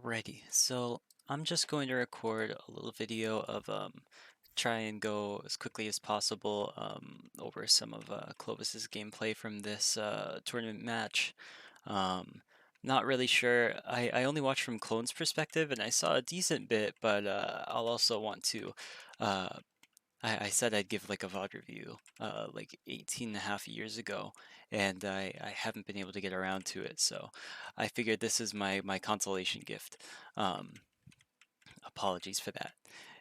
Alrighty, so I'm just going to record a little video of try and go as quickly as possible over some of Clovis's gameplay from this tournament match. Um, Not really sure. I only watched from Clone's perspective and I saw a decent bit, but I'll also want to uh, I said I'd give like a VOD review like 18 and a half years ago, and I haven't been able to get around to it, so I figured this is my consolation gift. Um, Apologies for that.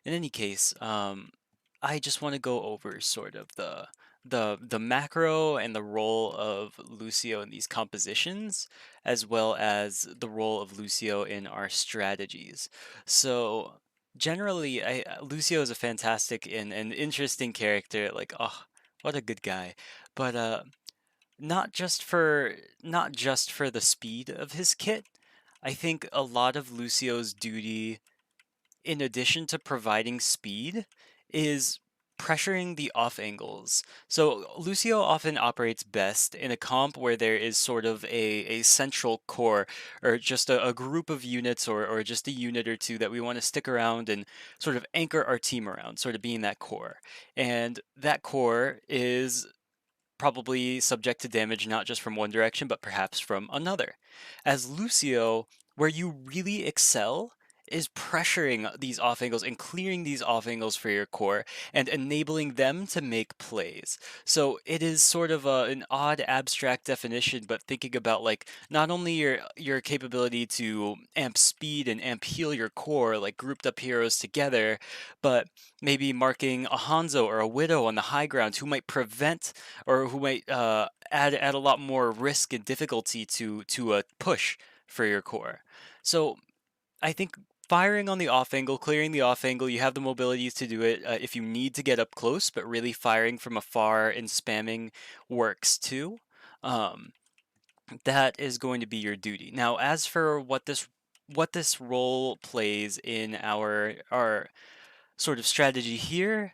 In any case, I just want to go over sort of the macro and the role of Lucio in these compositions, as well as the role of Lucio in our strategies. So generally, Lucio is a fantastic and interesting character. Like, oh, what a good guy! But not just for the speed of his kit. I think a lot of Lucio's duty in addition to providing speed, is pressuring the off angles. So Lucio often operates best in a comp where there is sort of a central core or just a group of units or just a unit or two that we want to stick around and sort of anchor our team around, sort of being that core. And that core is probably subject to damage not just from one direction, but perhaps from another. As Lucio, where you really excel is pressuring these off angles and clearing these off angles for your core and enabling them to make plays. So it is sort of an odd abstract definition, but thinking about like not only your capability to amp speed and amp heal your core, like grouped up heroes together, but maybe marking a Hanzo or a Widow on the high ground who might prevent or who might add a lot more risk and difficulty to a push for your core. So I think firing on the off angle, clearing the off angle, you have the mobilities to do it if you need to get up close, but really firing from afar and spamming works too. Um, that is going to be your duty. Now, as for what this role plays in our sort of strategy here,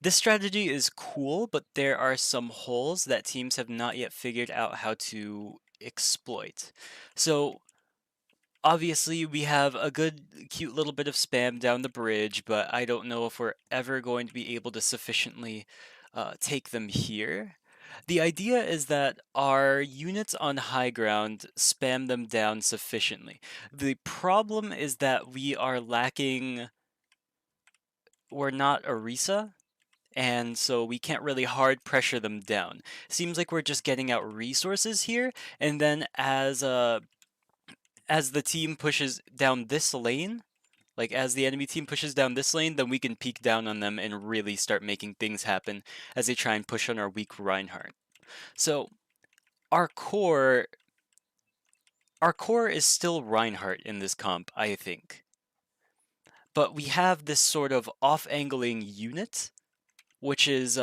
this strategy is cool, but there are some holes that teams have not yet figured out how to exploit. So obviously we have a good cute little bit of spam down the bridge, but I don't know if we're ever going to be able to sufficiently take them here. The idea is that our units on high ground spam them down sufficiently. The problem is that we're not Orisa, and so we can't really hard pressure them down. Seems like we're just getting out resources here, and then as the team pushes down this lane, like as the enemy team pushes down this lane, then we can peek down on them and really start making things happen as they try and push on our weak Reinhardt. So our core our core is still Reinhardt in this comp, I think. But we have this sort of off-angling unit which is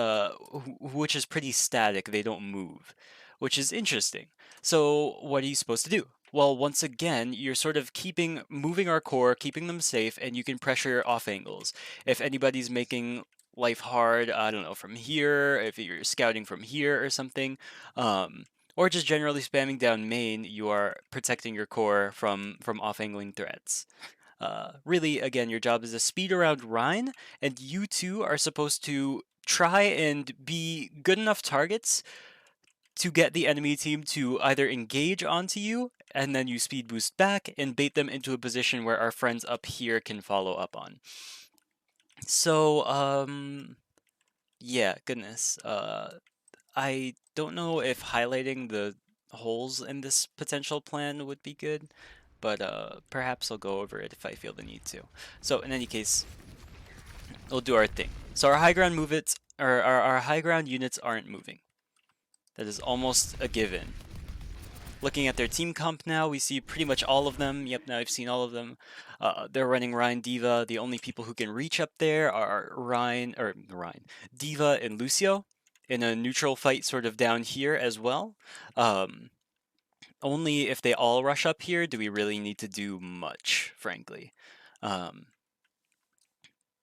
pretty static. They don't move, which is interesting. So what are you supposed to do? Well, once again, you're sort of moving our core, keeping them safe, and you can pressure off angles. If anybody's making life hard, I don't know, from here, if you're scouting from here or something, or just generally spamming down main, you are protecting your core from off angling threats. Really, again, your job is to speed around Rhine, and you two are supposed to try and be good enough targets to get the enemy team to either engage onto you, and then you speed boost back and bait them into a position where our friends up here can follow up on. So, yeah, goodness. I don't know if highlighting the holes in this potential plan would be good, but perhaps I'll go over it if I feel the need to. So in any case, we'll do our thing. So our high ground movements, or our high ground units aren't moving. That is almost a given. Looking at their team comp now, we see pretty much all of them. Yep, now I've seen all of them. They're running Ryan, Diva. The only people who can reach up there are Diva, and Lucio in a neutral fight sort of down here as well. Um, Only if they all rush up here do we really need to do much, frankly. Um,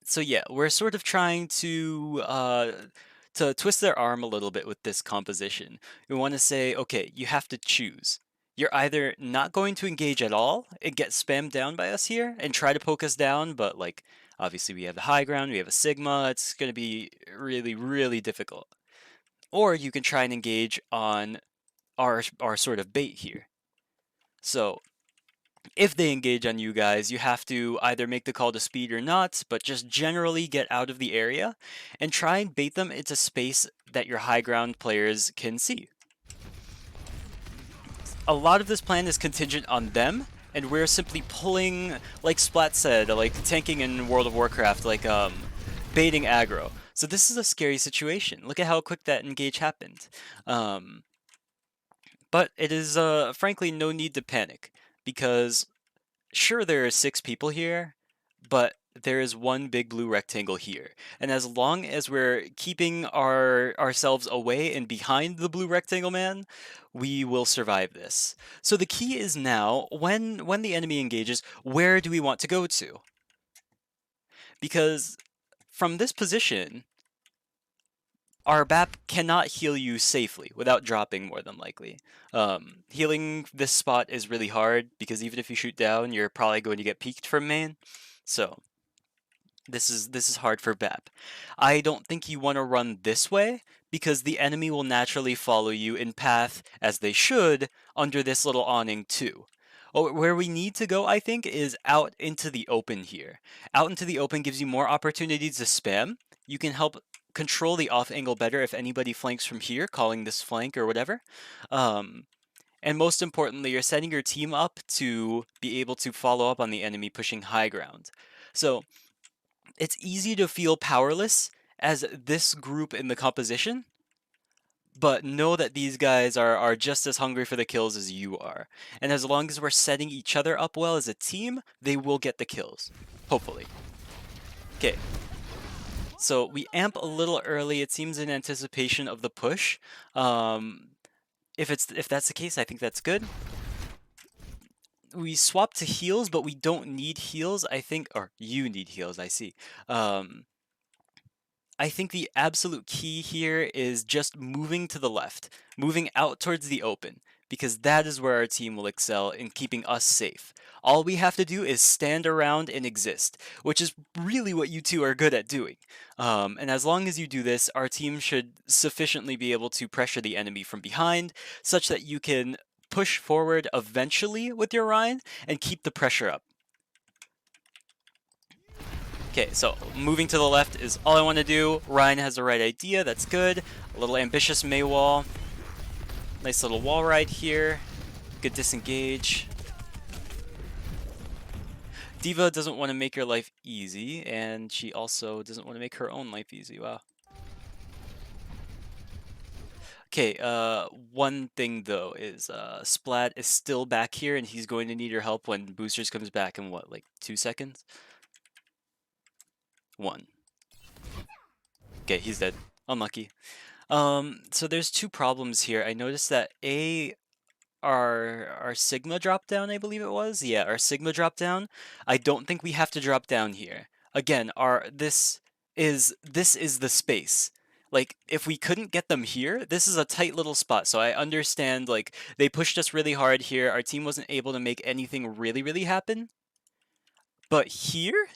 so yeah, we're sort of trying to twist their arm a little bit with this composition. We want to say, okay, you have to choose. you're either not going to engage at all and get spammed down by us here and try to poke us down, but like obviously we have the high ground, we have a Sigma, it's going to be really, really difficult. Or you can try and engage on our sort of bait here. So if they engage on you guys, you have to either make the call to speed or not, but just generally get out of the area and try and bait them into space that your high ground players can see. A lot of this plan is contingent on them, and we're simply pulling, like Splat said, like tanking in World of Warcraft, like baiting aggro. So this is a scary situation. Look at how quick that engage happened. But it is frankly no need to panic, because sure there are 6 people here, but there is one big blue rectangle here. And as long as we're keeping ourselves away and behind the blue rectangle man, we will survive this. So the key is now, when the enemy engages, where do we want to go to? Because from this position, our BAP cannot heal you safely without dropping, more than likely. Healing this spot is really hard because even if you shoot down, you're probably going to get peeked from main. So this is hard for BAP. I don't think you want to run this way because the enemy will naturally follow you in path, as they should, under this little awning too. Where we need to go, I think, is out into the open here. Out into the open gives you more opportunities to spam. You can help control the off angle better if anybody flanks from here, calling this flank or whatever. And most importantly, you're setting your team up to be able to follow up on the enemy pushing high ground. So it's easy to feel powerless as this group in the composition, but know that these guys are just as hungry for the kills as you are. And as long as we're setting each other up well as a team, they will get the kills. Hopefully. Okay. So we amp a little early, it seems, in anticipation of the push. If that's the case, I think that's good. We swap to heals, but we don't need heals, I think, or you need heals, I see. I think the absolute key here is just moving to the left, moving out towards the open, because that is where our team will excel in keeping us safe. All we have to do is stand around and exist, which is really what you two are good at doing. And as long as you do this, our team should sufficiently be able to pressure the enemy from behind, such that you can push forward eventually with your Rhine and keep the pressure up. Okay, so moving to the left is all I want to do. Ryan has the right idea, that's good. A little ambitious Mei wall. Nice little wall ride here. Good disengage. Diva doesn't want to make your life easy, and she also doesn't want to make her own life easy. Wow. Okay, one thing though is Splat is still back here, and he's going to need your help when Boosters comes back in what, like 2 seconds? 1. Okay, he's dead. Unlucky. So there's 2 problems here. I noticed that our Sigma drop down, I believe it was. Yeah, our Sigma drop down. I don't think we have to drop down here. Again, this is the space. Like, if we couldn't get them here, this is a tight little spot. So I understand, like, they pushed us really hard here. Our team wasn't able to make anything really, really happen. But here,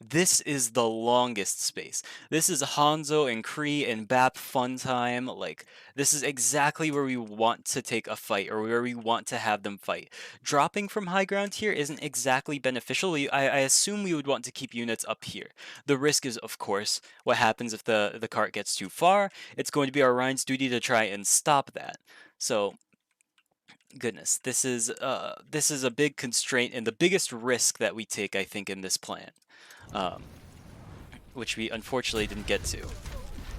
this is the longest space. This is Hanzo and Kree and BAP fun time. Like, this is exactly where we want to take a fight, or where we want to have them fight. Dropping from high ground here isn't exactly beneficial. I assume we would want to keep units up here. The risk is, of course, what happens if the cart gets too far. It's going to be our Rhine's duty to try and stop that. So, goodness, this is a big constraint and the biggest risk that we take, I think, in this plan. Which we unfortunately didn't get to.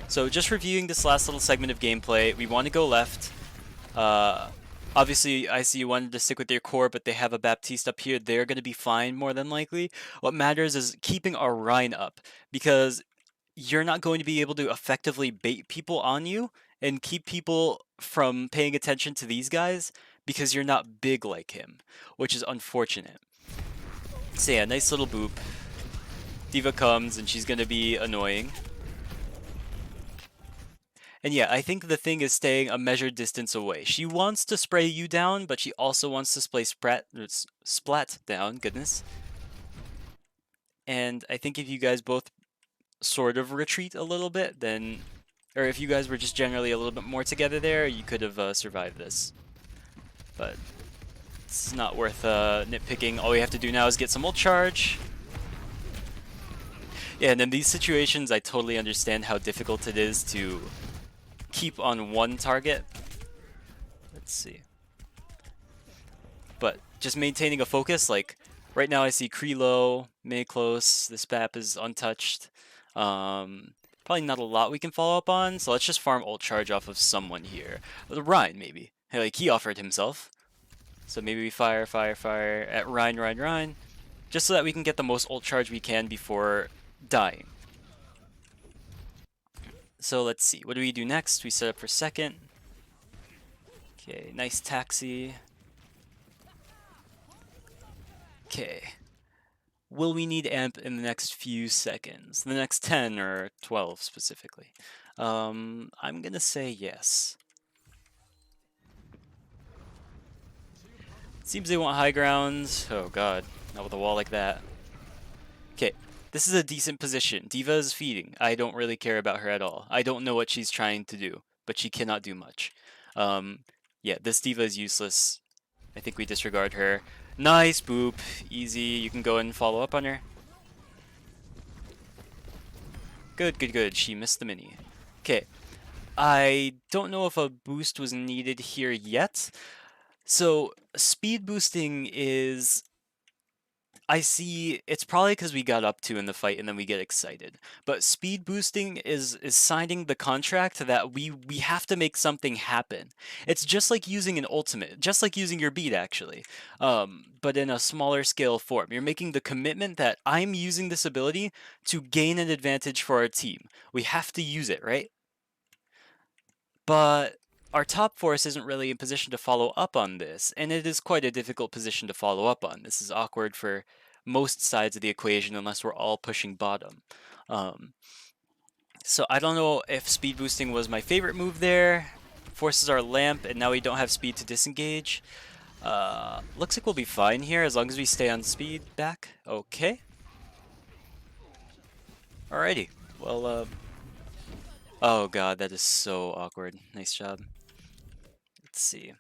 So just reviewing this last little segment of gameplay, we want to go left. Obviously, I see you wanted to stick with your core, but they have a Baptiste up here. They're going to be fine, more than likely. What matters is keeping our Rhine up, because you're not going to be able to effectively bait people on you and keep people from paying attention to these guys because you're not big like him, which is unfortunate. So yeah, nice little boop. Diva comes and she's gonna be annoying. And yeah, I think the thing is staying a measured distance away. She wants to spray you down, but she also wants to splat down, goodness. And I think if you guys both sort of retreat a little bit, then, or if you guys were just generally a little bit more together there, you could have survived this. But it's not worth nitpicking. All we have to do now is get some ult charge. Yeah, and in these situations, I totally understand how difficult it is to keep on one target. Let's see. But just maintaining a focus, like right now I see Kree low, Mei close, this map is untouched. Probably not a lot we can follow up on, so let's just farm ult charge off of someone here. The Rhine, maybe. Hey, like, he offered himself. So maybe we fire at Rhine, just so that we can get the most ult charge we can before dying. So let's see, what do we do next? We set up for second. Okay, nice taxi. Okay. Will we need amp in the next few seconds? The next 10 or 12 specifically? I'm gonna say yes. Seems they want high ground. Oh god, not with a wall like that. Okay, this is a decent position. D.Va is feeding. I don't really care about her at all. I don't know what she's trying to do, but she cannot do much. Yeah, this D.Va is useless. I think we disregard her. Nice boop. Easy. You can go and follow up on her. Good. She missed the mini. Okay. I don't know if a boost was needed here yet. So, speed boosting is... I see it's probably because we got up to in the fight and then we get excited. But speed boosting is signing the contract that we have to make something happen. It's just like using an ultimate, just like using your beat actually, but in a smaller scale form. You're making the commitment that I'm using this ability to gain an advantage for our team. We have to use it, right? But our top force isn't really in position to follow up on this, and it is quite a difficult position to follow up on. This is awkward for most sides of the equation unless we're all pushing bottom. Um, so I don't know if speed boosting was my favorite move there. Forces our lamp, and now we don't have speed to disengage. Looks like we'll be fine here as long as we stay on speed back. Okay. Alrighty. Well, oh god, that is so awkward. Nice job. Let's see.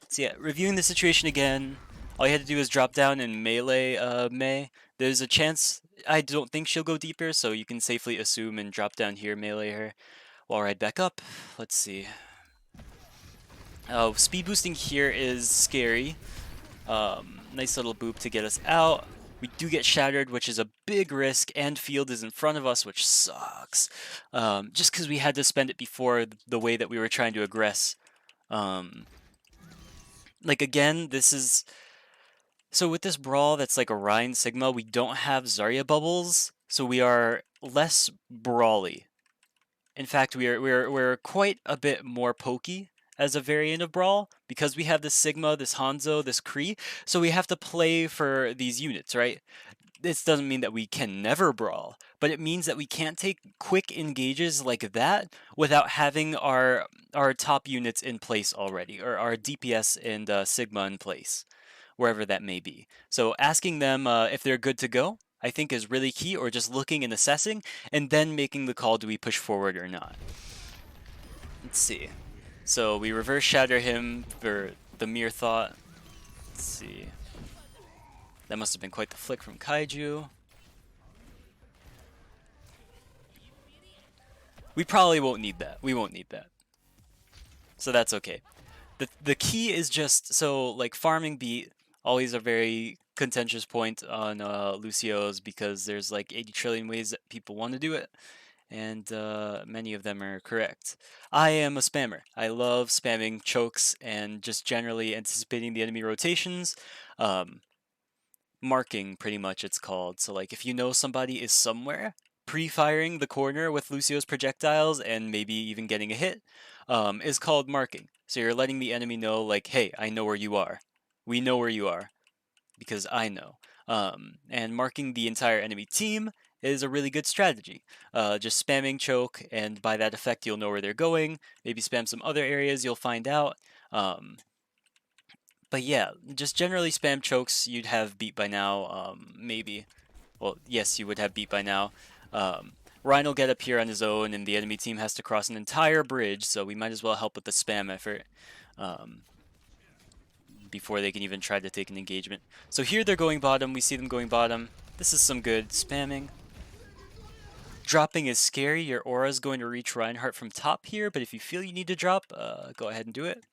So yeah, reviewing the situation again, all you had to do is drop down and melee Mei. There's a chance, I don't think she'll go deeper, so you can safely assume and drop down here, melee her. Wall ride back up. Let's see. Oh, speed boosting here is scary. Nice little boop to get us out. We do get shattered, which is a big risk, and field is in front of us, which sucks. Just because we had to spend it before the way that we were trying to aggress. Like again, this is... So with this brawl that's like a Rhine Sigma, we don't have Zarya bubbles, so we are less brawly. In fact, we're quite a bit more pokey as a variant of Brawl, because we have this Sigma, this Hanzo, this Kree, so we have to play for these units, right? This doesn't mean that we can never brawl, but it means that we can't take quick engages like that without having our top units in place already, or our DPS and Sigma in place, wherever that may be. So asking them if they're good to go, I think is really key, or just looking and assessing, and then making the call, do we push forward or not? Let's see. So we reverse shatter him for the mere thought. Let's see. That must have been quite the flick from Kaiju. We probably won't need that. We won't need that. So that's okay. The key is just, so like farming beat, always a very contentious point on Lucio's, because there's like 80 trillion ways that people want to do it, and many of them are correct. I am a spammer. I love spamming chokes and just generally anticipating the enemy rotations. Marking, pretty much, it's called. So like if you know somebody is somewhere, pre-firing the corner with Lucio's projectiles and maybe even getting a hit is called marking. So you're letting the enemy know, like, hey, I know where you are. We know where you are because I know. And marking the entire enemy team is a really good strategy. Just spamming choke, and by that effect, you'll know where they're going. Maybe spam some other areas, you'll find out. But yeah, just generally spam chokes, you'd have beat by now, maybe. Well, yes, you would have beat by now. Um, Ryan will get up here on his own, and the enemy team has to cross an entire bridge, so we might as well help with the spam effort um, before they can even try to take an engagement. So here they're going bottom, we see them going bottom. This is some good spamming. Dropping is scary, your aura is going to reach Reinhardt from top here, but if you feel you need to drop, go ahead and do it.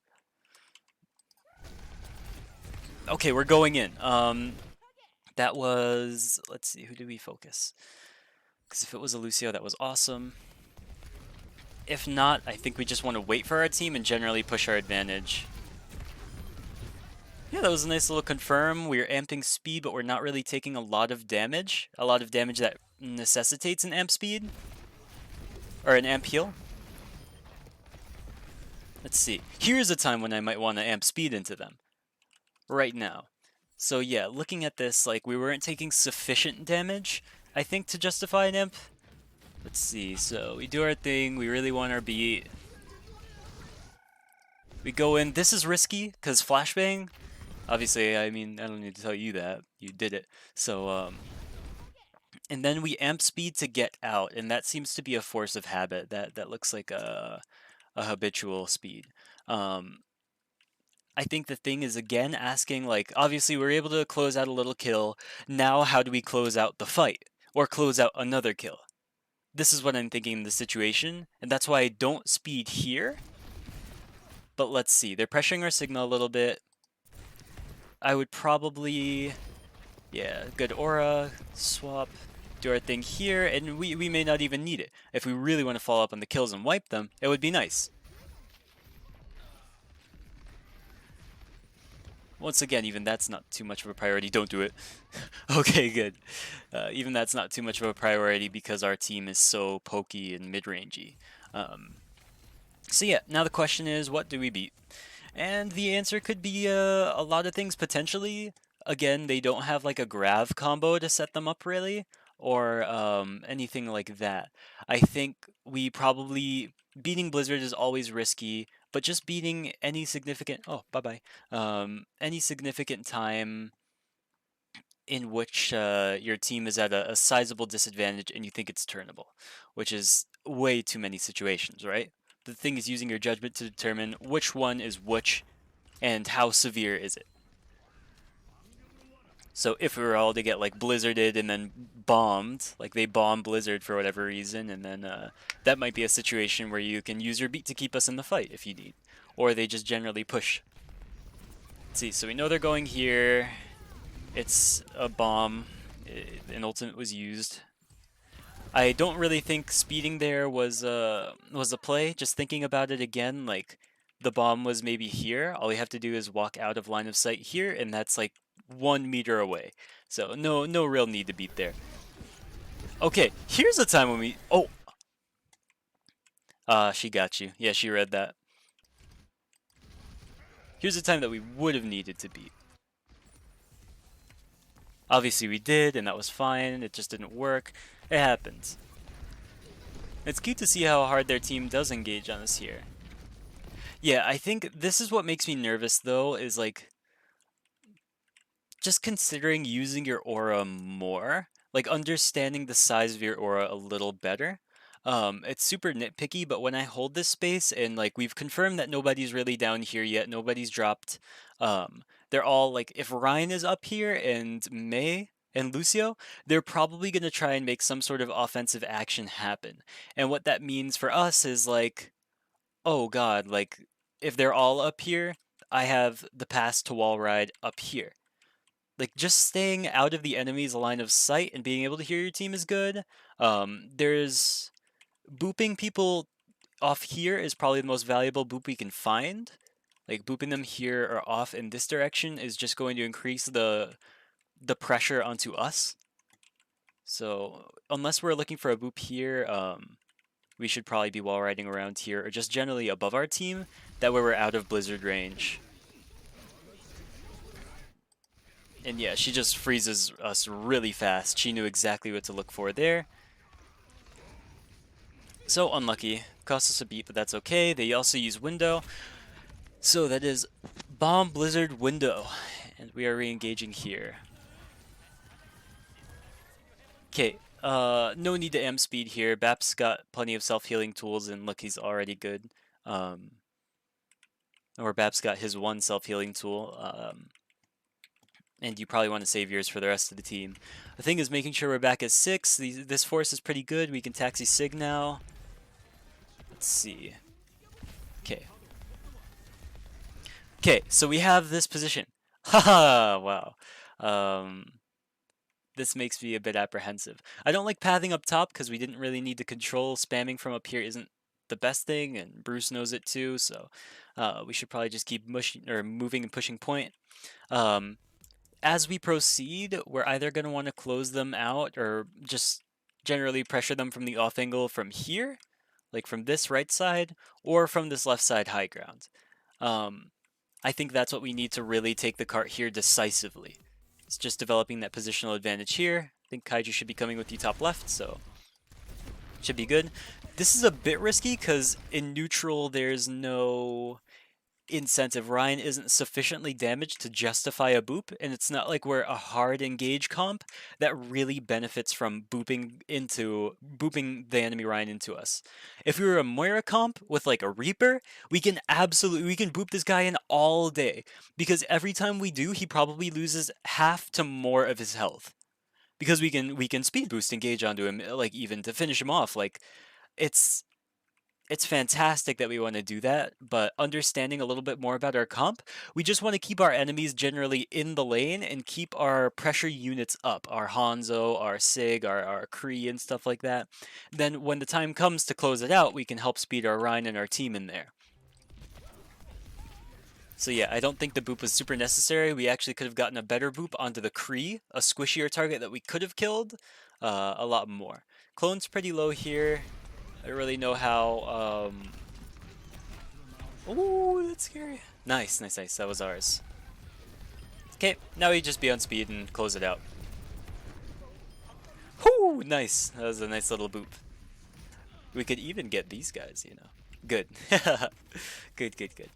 Okay, we're going in. That was, let's see, who did we focus? Because if it was a Lucio, that was awesome. If not, I think we just want to wait for our team and generally push our advantage. Yeah, that was a nice little confirm. We're amping speed, but we're not really taking a lot of damage. A lot of damage that necessitates an amp speed. Or an amp heal. Let's see. Here's a time when I might want to amp speed into them. Right now. So yeah, looking at this, like, we weren't taking sufficient damage, I think, to justify an amp. Let's see, so we do our thing, we really want our beat. We go in, this is risky, because flashbang, obviously, I mean, I don't need to tell you that, you did it. So, and then we amp speed to get out, and that seems to be a force of habit, that looks like a habitual speed. I think the thing is, again, asking, like, obviously we're able to close out a little kill, now how do we close out the fight? Or close out another kill? This is what I'm thinking in the situation, and that's why I don't speed here. But let's see, they're pressuring our signal a little bit. I would probably, yeah, good aura, swap, do our thing here, and we may not even need it. If we really want to follow up on the kills and wipe them, it would be nice. Once again, even that's not too much of a priority. Don't do it. Okay, good. Even that's not too much of a priority because our team is so pokey and mid-rangey. So yeah, now the question is, what do we beat? And the answer could be a lot of things potentially. Again, they don't have like a grav combo to set them up really, or anything like that. I think we probably beating Blizzard is always risky, but just beating any significant any significant time in which your team is at a sizable disadvantage and you think it's turnable, which is way too many situations, right? The thing is using your judgment to determine which one is which and how severe is it. So if we were all to get like blizzarded and then bombed, like they bomb Blizzard for whatever reason, and then that might be a situation where you can use your beat to keep us in the fight if you need. Or they just generally push. Let's see, so we know they're going here. It's a bomb. An ultimate was used. I don't really think speeding there was a play. Just thinking about it again, like the bomb was maybe here. All we have to do is walk out of line of sight here, and that's like 1 meter away. So no real need to beat there. Okay, here's a time when we she got you. Yeah, she read that. Here's a time that we would have needed to beat. Obviously we did, and that was fine. It just didn't work. It happens. It's cute to see how hard their team does engage on us here. Yeah, I think this is what makes me nervous though, is like just considering using your aura more, like understanding the size of your aura a little better. It's super nitpicky, but when I hold this space and like we've confirmed that nobody's really down here yet, nobody's dropped. They're all like, if Ryan is up here and May and Lucio, they're probably gonna try and make some sort of offensive action happen. And what that means for us is like, oh god, like if they're all up here, I have the pass to wall ride up here. Like just staying out of the enemy's line of sight and being able to hear your team is good. There's booping people off here is probably the most valuable boop we can find. Like booping them here or off in this direction is just going to increase the pressure onto us. So unless we're looking for a boop here, we should probably be wall riding around here or just generally above our team. That way we're out of blizzard range. And yeah, she just freezes us really fast. She knew exactly what to look for there. So unlucky. Cost us a beat, but that's okay. They also use window. So that is bomb, blizzard, window. And we are re-engaging here. Okay, no need to amp speed here. Bap's got plenty of self-healing tools, and look, he's already good. Um, or Bap's got his one self-healing tool. And you probably want to save yours for the rest of the team. The thing is making sure we're back at 6. This force is pretty good. We can taxi Sig now. Let's see. Okay. Okay, so we have this position. Haha, wow. This makes me a bit apprehensive. I don't like pathing up top because we didn't really need to control. Spamming from up here isn't the best thing, and Bruce knows it too, so we should probably just keep moving and pushing point. As we proceed, we're either going to want to close them out or just generally pressure them from the off angle from here, like from this right side, or from this left side high ground. I think that's what we need to really take the cart here decisively. It's just developing that positional advantage here. I think Kaiju should be coming with you top left, so should be good. This is a bit risky because in neutral there's no incentive. Ryan isn't sufficiently damaged to justify a boop, and it's not like we're a hard engage comp that really benefits from booping the enemy Ryan into us. If we were a Moira comp with like a Reaper, we can boop this guy in all day, because every time we do, he probably loses half to more of his health. Because we can speed boost engage onto him, like even to finish him off. Like it's it's fantastic that we want to do that, but understanding a little bit more about our comp, we just want to keep our enemies generally in the lane and keep our pressure units up, our Hanzo, our Sig, our Kree, and stuff like that. Then when the time comes to close it out, we can help speed our Rhine and our team in there. So yeah, I don't think the boop was super necessary. We actually could have gotten a better boop onto the Kree, a squishier target that we could have killed a lot more. Clone's pretty low here. I don't really know how... Ooh, that's scary. Nice, nice, nice. That was ours. Okay, now we just be on speed and close it out. Whoo, nice. That was a nice little boop. We could even get these guys, you know. Good. Good, good, good.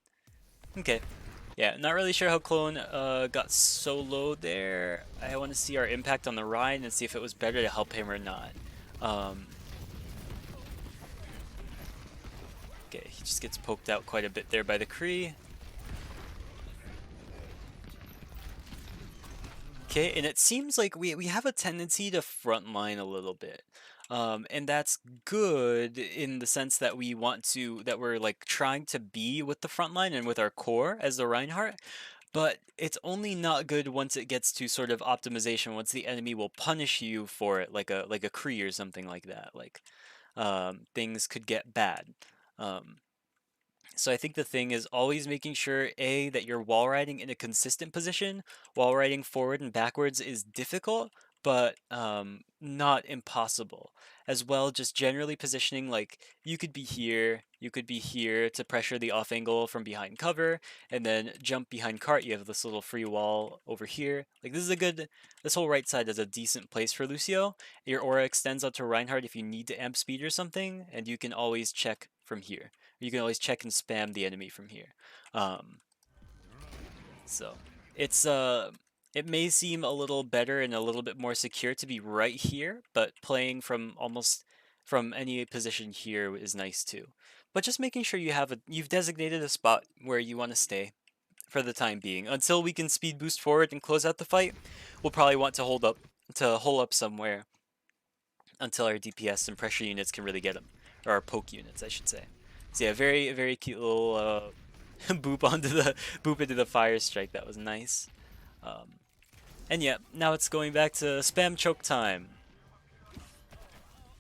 Okay. Yeah, not really sure how Clone got so low there. I want to see our impact on the Rhine and see if it was better to help him or not. Okay, he just gets poked out quite a bit there by the Kree. Okay, and it seems like we have a tendency to frontline a little bit. And that's good in the sense that that we're like trying to be with the front line and with our core as the Reinhardt, but it's only not good once it gets to sort of optimization, once the enemy will punish you for it, like a Kree or something like that. Like, things could get bad. Um, so I think the thing is always making sure, A, that you're wall riding in a consistent position. Wall riding forward and backwards is difficult, but not impossible. As well, just generally positioning, like, you could be here to pressure the off angle from behind cover, and then jump behind cart. You have this little free wall over here. Like, this whole right side is a decent place for Lucio. Your aura extends out to Reinhardt if you need to amp speed or something, and you can always check from here. You can always check and spam the enemy from here. Um, so it's it may seem a little better and a little bit more secure to be right here, but playing from any position here is nice too. But just making sure you've designated a spot where you want to stay for the time being until we can speed boost forward and close out the fight. We'll probably want to hole up somewhere until our DPS and pressure units can really get them, or our poke units, I should say. So yeah, very very cute little boop into the fire strike. That was nice. And yeah, now it's going back to spam choke time.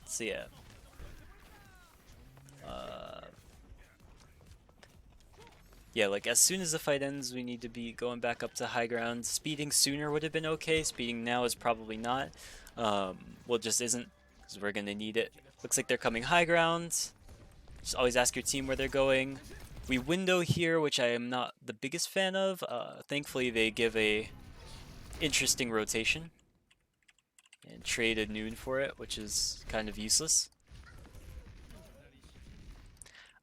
So yeah. Yeah, like as soon as the fight ends, we need to be going back up to high ground. Speeding sooner would have been okay. Speeding now is probably not. Well, it just isn't, because we're gonna need it. Looks like they're coming high ground. Just always ask your team where they're going. We window here, which I am not the biggest fan of. Thankfully, they give a interesting rotation. And trade a noon for it, which is kind of useless.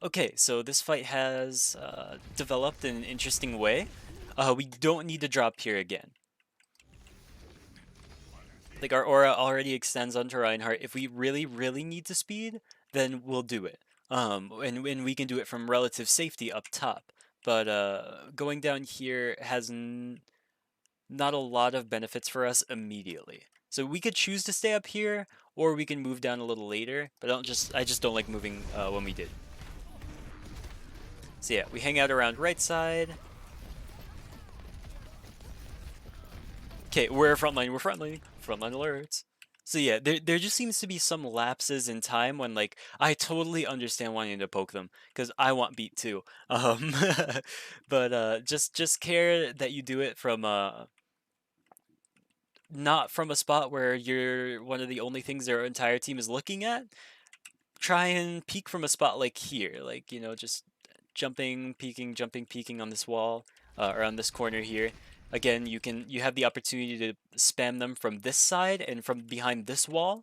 Okay, so this fight has developed in an interesting way. We don't need to drop here again. Like, our aura already extends onto Reinhardt. If we really, really need to speed, then we'll do it. And we can do it from relative safety up top. But going down here has not a lot of benefits for us immediately. So we could choose to stay up here, or we can move down a little later. But I just don't like moving when we did. So yeah, we hang out around right side. Okay, we're frontline. We're frontline. Frontline alerts. So yeah, there just seems to be some lapses in time when like I totally understand wanting to poke them because I want beat too. Um, but just care that you do it from not from a spot where you're one of the only things their entire team is looking at. Try and peek from a spot like here, like just jumping, peeking on this wall or on this corner here. Again, you have the opportunity to spam them from this side and from behind this wall,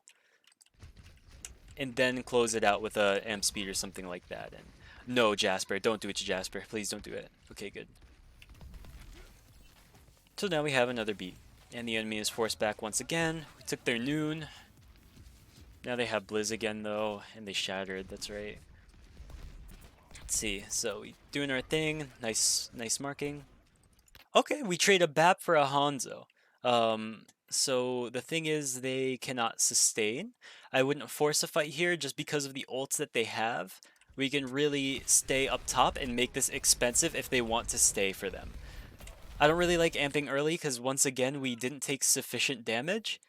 and then close it out with a amp speed or something like that. And no, Jasper, don't do it to Jasper. Please don't do it. Okay, good. So now we have another beat, and the enemy is forced back once again. We took their noon. Now they have Blizz again though, and they shattered. That's right. Let's see. So we doing our thing. Nice marking. Okay, we trade a BAP for a Hanzo. So the thing is, they cannot sustain. I wouldn't force a fight here just because of the ults that they have. We can really stay up top and make this expensive if they want to stay for them. I don't really like amping early because once again, we didn't take sufficient damage.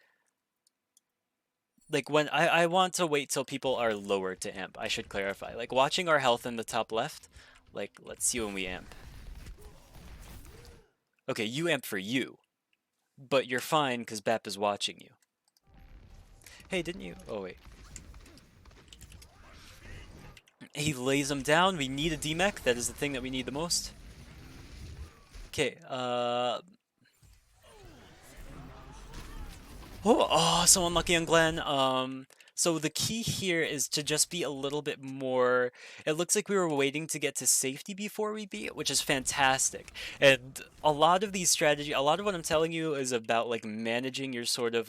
Like when I want to wait till people are lower to amp, I should clarify. Like watching our health in the top left, like let's see when we amp. Okay, you amp for you. But you're fine because BAP is watching you. Hey, didn't you? Oh, wait. He lays him down. We need a DMech. That is the thing that we need the most. Okay, Oh, so unlucky on Glenn. So the key here is to just be a little bit more. It looks like we were waiting to get to safety before we beat, which is fantastic. And a lot of these strategy, a lot of what I'm telling you is about like managing your sort of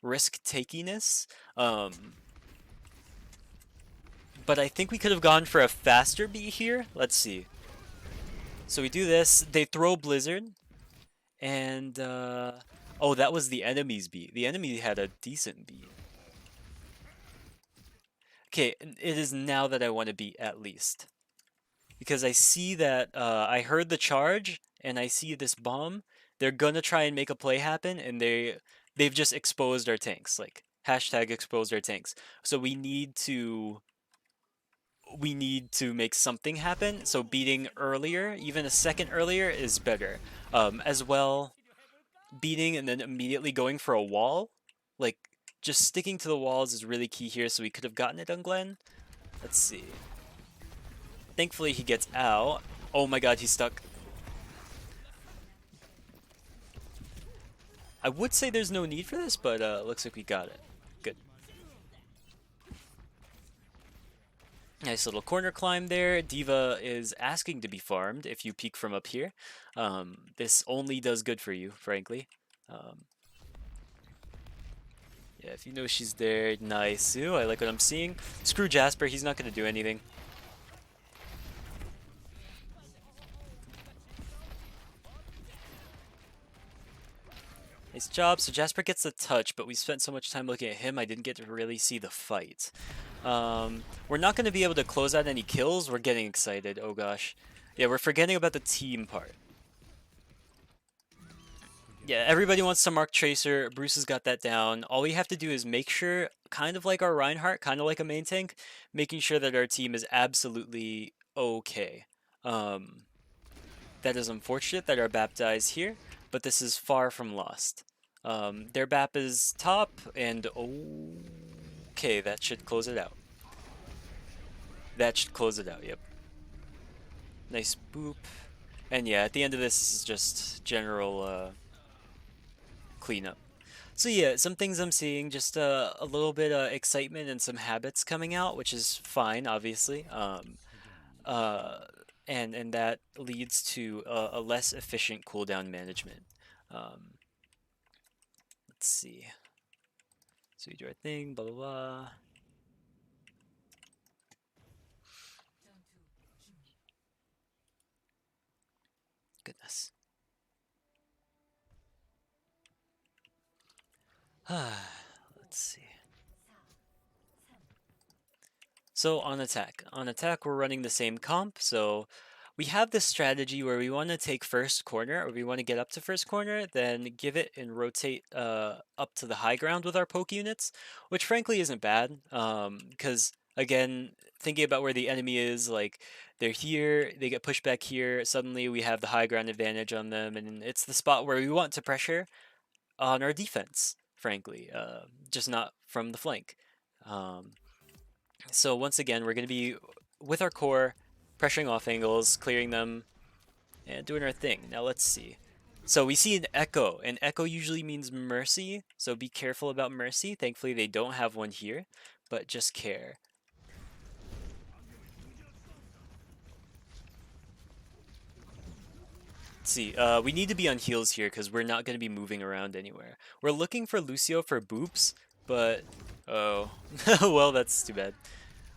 risk takiness. But I think we could have gone for a faster beat here. Let's see. So we do this. They throw Blizzard, and oh, that was the enemy's beat. The enemy had a decent beat. Okay, it is now that I want to beat at least. Because I see that I heard the charge and I see this bomb. They're gonna try and make a play happen, and they've just exposed our tanks. Like hashtag exposed our tanks. So we need to make something happen. So beating earlier, even a second earlier, is better. As well, beating and then immediately going for a wall, like just sticking to the walls is really key here. So we could have gotten it on Glenn. Let's see. Thankfully he gets out. Oh my god, he's stuck. I would say there's no need for this, but looks like we got it. Good. Nice little corner climb there. D.Va is asking to be farmed if you peek from up here. This only does good for you, frankly. Yeah, if you know she's there, nice. Ooh, I like what I'm seeing. Screw Jasper, he's not going to do anything. Nice job. So Jasper gets the touch, but we spent so much time looking at him, I didn't get to really see the fight. We're not going to be able to close out any kills. We're getting excited. Oh gosh. Yeah, we're forgetting about the team part. Yeah, everybody wants to mark Tracer. Bruce has got that down. All we have to do is make sure, kind of like our Reinhardt, kind of like a main tank, making sure that our team is absolutely okay. That is unfortunate that our BAP dies here, but this is far from lost. Their BAP is top, and okay, that should close it out. That should close it out, yep. Nice boop. And yeah, at the end of this is just general cleanup. So yeah, some things I'm seeing, just a little bit of excitement and some habits coming out, which is fine, obviously. Uh, and that leads to a less efficient cooldown management. Um, let's see. So we do our thing, blah blah blah. Goodness. Let's see. So on attack, we're running the same comp. So we have this strategy where we want to take first corner, or we want to get up to first corner, then give it and rotate up to the high ground with our poke units, which frankly isn't bad. Because again, thinking about where the enemy is, like they're here, they get pushed back here. Suddenly we have the high ground advantage on them, and it's the spot where we want to pressure on our defense. Frankly, just not from the flank. Um, so once again, we're going to be with our core, pressuring off angles, clearing them, and doing our thing. Now let's see. So we see an echo, and echo usually means mercy, so be careful about mercy. Thankfully they don't have one here, but just care. Let's see, we need to be on heels here because we're not going to be moving around anywhere. We're looking for Lucio for boops, but... Oh, well that's too bad.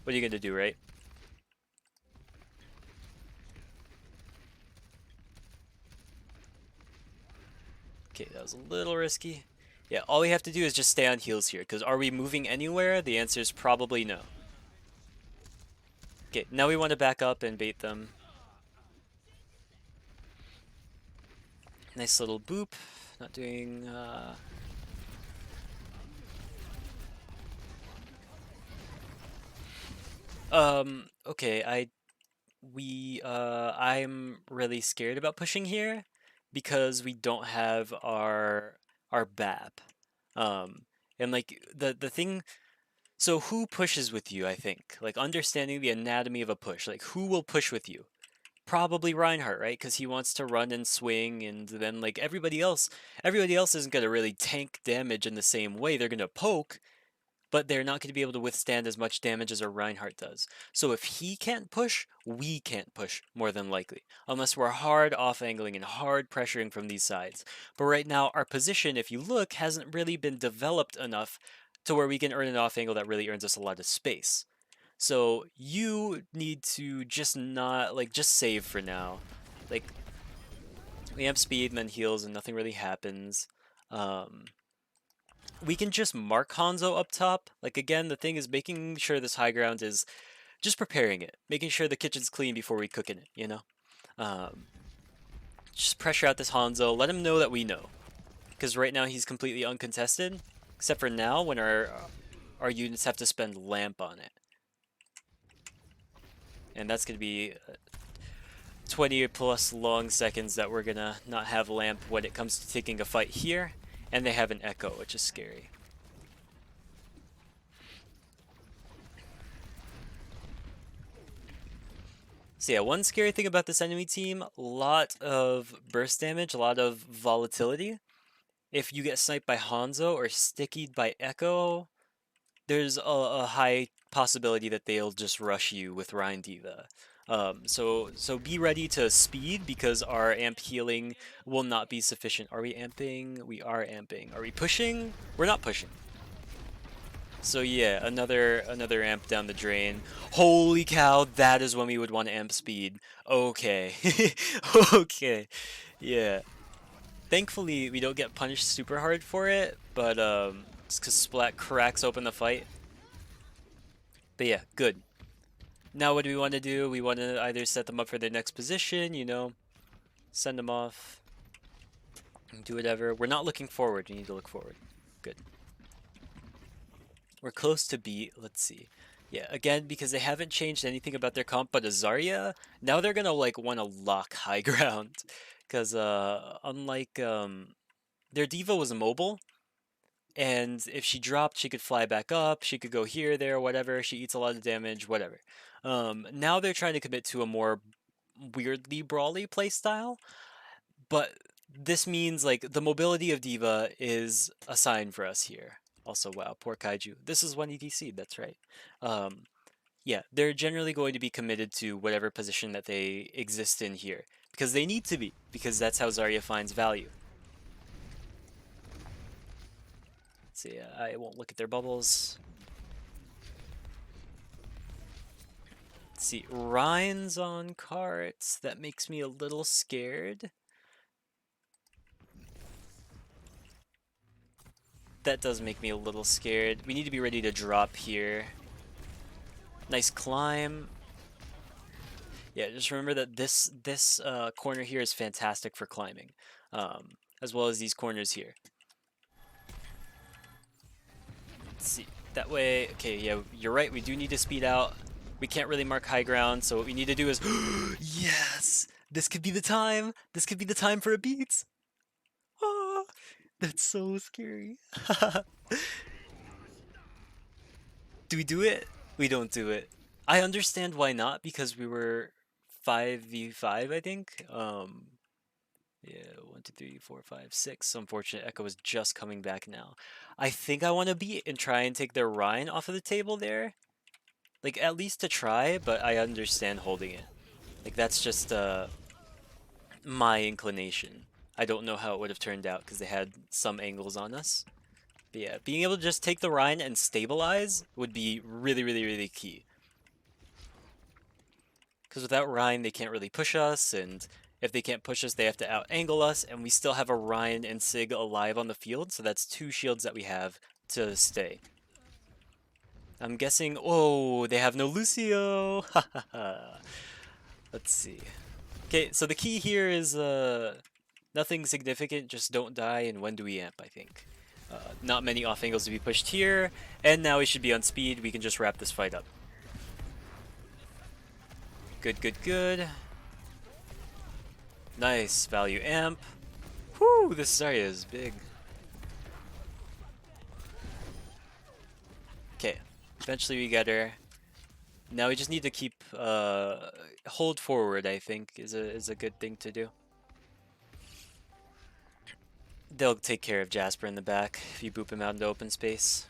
What are you going to do, right? Okay, that was a little risky. Yeah, all we have to do is just stay on heels here, because are we moving anywhere? The answer is probably no. Okay, now we want to back up and bait them. Nice little boop. Not doing... Okay, I'm really scared about pushing here because we don't have our BAP. Um, and like the thing, so who pushes with you, I think? Like understanding the anatomy of a push. Like who will push with you? Probably Reinhardt, right? Because he wants to run and swing, and then like everybody else isn't gonna really tank damage in the same way. They're gonna poke, but they're not going to be able to withstand as much damage as a Reinhardt does. So if he can't push, we can't push, more than likely, unless we're hard off-angling and hard pressuring from these sides. But right now, our position, if you look, hasn't really been developed enough to where we can earn an off-angle that really earns us a lot of space. So you need to just not, like, just save for now. Like, we have speed and then heals and nothing really happens. Um, we can just mark Hanzo up top. Like again, the thing is making sure this high ground is just preparing it, making sure the kitchen's clean before we cook in it, you know? Um, just pressure out this Hanzo, let him know that we know. Because right now he's completely uncontested, except for now when our units have to spend lamp on it. And that's going to be 20 plus long seconds that we're going to not have lamp when it comes to taking a fight here. And they have an echo, which is scary. So yeah, one scary thing about this enemy team, a lot of burst damage, a lot of volatility. If you get sniped by Hanzo or stickied by Echo, there's a high possibility that they'll just rush you with Ryan Diva. So be ready to speed because our amp healing will not be sufficient. Are we amping? We are amping. Are we pushing? We're not pushing. So yeah, another amp down the drain. Holy cow, that is when we would want to amp speed. Okay. Okay. Yeah. Thankfully, we don't get punished super hard for it, but it's because Splat cracks open the fight. But yeah, good. Now what do we want to do? We want to either set them up for their next position, you know, send them off, do whatever. We're not looking forward. We need to look forward. Good. We're close to B. Let's see. Yeah, again, because they haven't changed anything about their comp but Azaria, now they're gonna like want to lock high ground. Because unlike their diva was mobile, and if she dropped, she could fly back up, she could go here, there, whatever, she eats a lot of damage, whatever. Now they're trying to commit to a more weirdly brawly playstyle, but this means like the mobility of Diva is a sign for us here. Also, wow, poor Kaiju. This is 1 EDC, that's right. Um, yeah, they're generally going to be committed to whatever position that they exist in here. Because they need to be, because that's how Zarya finds value. Let's see, I won't look at their bubbles. Let's see, Ryan's on carts. That makes me a little scared. That does make me a little scared. We need to be ready to drop here. Nice climb. Yeah, just remember that this corner here is fantastic for climbing, as well as these corners here. Let's see. That way, okay, yeah, you're right. We do need to speed out. We can't really mark high ground, so what we need to do is, yes, this could be the time. This could be the time for a beat. Ah, that's so scary. Do we do it? We don't do it. I understand why not, because we were 5v5, I think. Yeah, 1, 2, 3, 4, 5, 6. Unfortunate, Echo is just coming back now. I think I want to beat and try and take their Rhine off of the table there. Like, at least to try, but I understand holding it. Like, that's just my inclination. I don't know how it would have turned out because they had some angles on us. But yeah, being able to just take the Rhine and stabilize would be really, really, really key. Because without Rhine, they can't really push us, and if they can't push us, they have to out-angle us, and we still have a Rhine and Sig alive on the field, so that's 2 shields that we have to stay. I'm guessing, oh, they have no Lucio! Let's see. Okay, so the key here is nothing significant, just don't die, and when do we amp, I think. Not many off angles to be pushed here, and now we should be on speed, we can just wrap this fight up. Good, good, good. Nice, value amp. Whoo, this Zarya is big. Okay, eventually we get her. Now we just need to keep hold forward, I think, is a good thing to do. They'll take care of Jasper in the back if you boop him out into open space.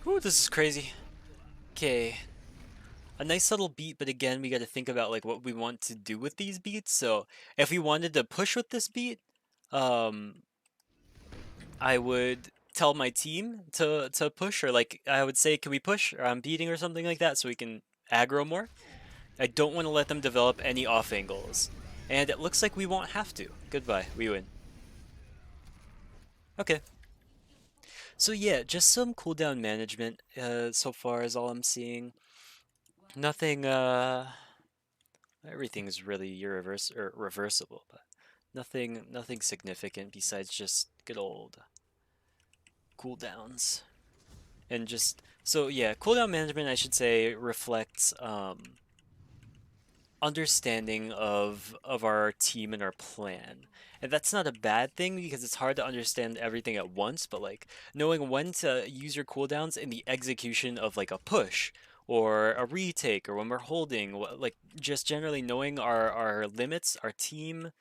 Ooh, this is crazy. Okay. A nice subtle beat, but again, we got to think about like what we want to do with these beats. So if we wanted to push with this beat, um, I would tell my team to push, or like I would say, can we push, or I'm beating or something like that, so we can aggro more. I don't want to let them develop any off angles, and it looks like we won't have to. Goodbye, we win. Okay. So yeah, just some cooldown management so far is all I'm seeing. Nothing, everything's really reversible, but nothing significant besides just good old cooldowns. And just, so yeah, cooldown management, I should say, reflects understanding of our team and our plan. And that's not a bad thing because it's hard to understand everything at once, but like knowing when to use your cooldowns in the execution of like a push or a retake or when we're holding, like just generally knowing our limits, our team,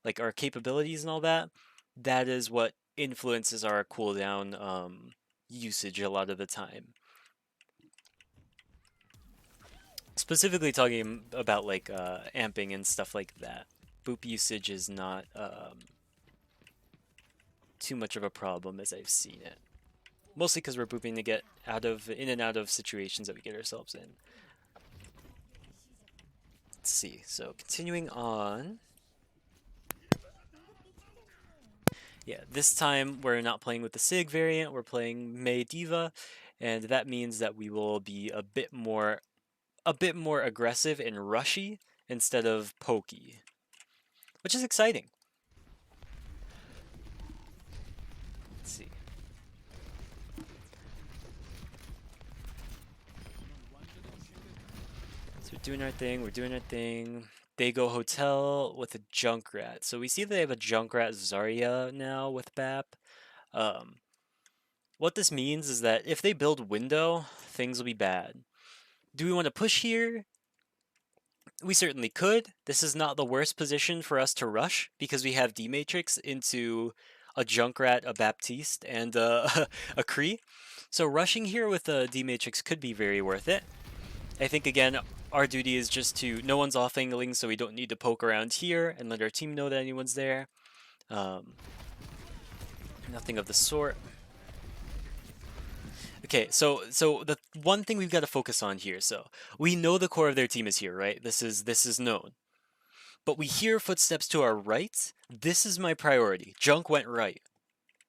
like our capabilities and all that, that is what influences our cooldown usage a lot of the time. Specifically talking about like amping and stuff like that. Boop usage is not too much of a problem as I've seen it. Mostly because we're booping to get in and out of situations that we get ourselves in. Let's see. So continuing on. Yeah, this time we're not playing with the Sig variant, we're playing Mei Diva, and that means that we will be a bit more aggressive and rushy instead of pokey, which is exciting. Let's see. So we're doing our thing, we're doing our thing. They go hotel with a Junkrat. So we see they have a Junkrat Zarya now with BAP. Um, what this means is that if they build window, things will be bad. Do we want to push here? We certainly could. This is not the worst position for us to rush because we have D-Matrix into a Junkrat, a Baptiste, and a Kree. So rushing here with a D-Matrix could be very worth it. I think, again, our duty is just to... No one's off-angling, so we don't need to poke around here and let our team know that anyone's there. Nothing of the sort. Okay, so the one thing we've got to focus on here, so we know the core of their team is here, right? This is known. But we hear footsteps to our right. This is my priority. Junk went right.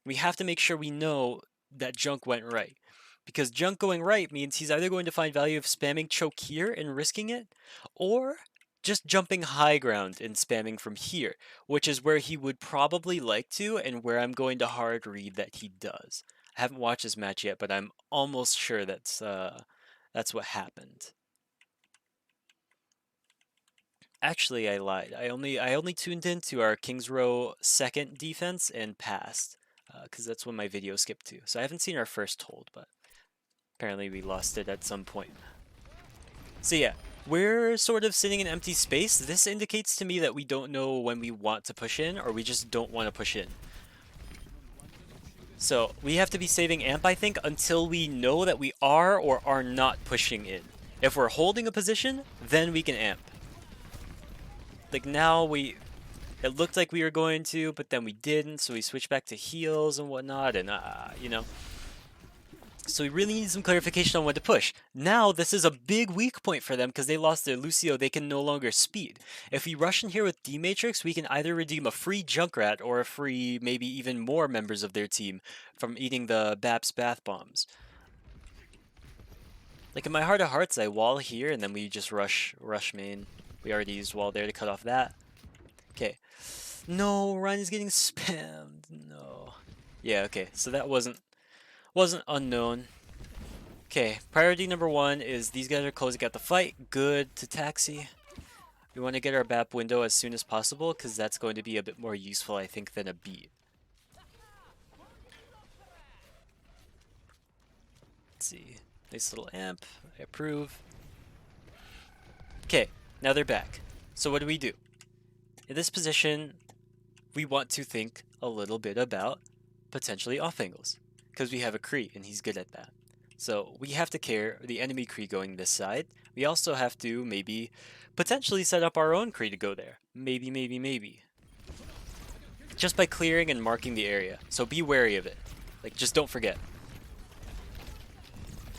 We have to make sure we know that Junk went right. Because Junk going right means he's either going to find value of spamming choke here and risking it, or just jumping high ground and spamming from here, which is where he would probably like to, and where I'm going to hard read that he does. I haven't watched this match yet, but I'm almost sure that's what happened. Actually, I lied. I only tuned into our Kings Row second defense and passed, because that's when my video skipped to. So I haven't seen our first hold, but apparently we lost it at some point. So yeah, we're sort of sitting in empty space. This indicates to me that we don't know when we want to push in, or we just don't want to push in. So we have to be saving amp, I think, until we know that we are or are not pushing in. If we're holding a position, then we can amp. Like now it looked like we were going to, but then we didn't, so we switched back to heals and whatnot, and you know. So we really need some clarification on when to push. Now, this is a big weak point for them because they lost their Lucio. They can no longer speed. If we rush in here with D-Matrix, we can either redeem a free Junkrat or a free, maybe even more members of their team from eating the Baps Bath Bombs. Like in my heart of hearts, I wall here and then we just rush main. We already used wall there to cut off that. Okay. No, Ryan is getting spammed. No. Yeah, okay. So that wasn't unknown. Okay, priority number one is these guys are closing out the fight. Good to taxi. We want to get our BAP window as soon as possible because that's going to be a bit more useful, I think, than a beat. Let's see. Nice little amp. I approve. Okay, now they're back. So what do? In this position, we want to think a little bit about potentially off angles because we have a Kree and he's good at that. So we have to care the enemy Kree going this side. We also have to maybe potentially set up our own Kree to go there. Maybe. Just by clearing and marking the area. So be wary of it. Like, just don't forget.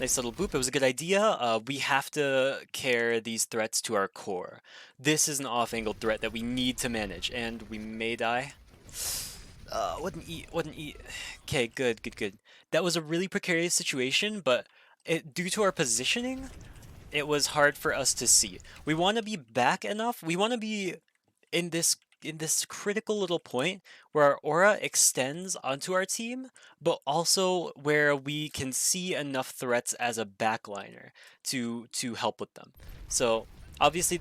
Nice little boop. It was a good idea. We have to care these threats to our core. This is an off-angle threat that we need to manage, and we may die. Wouldn't eat. Okay, good. That was a really precarious situation, but due to our positioning, it was hard for us to see. We want to be back enough. We want to be in this critical little point where our aura extends onto our team, but also where we can see enough threats as a backliner to help with them. So obviously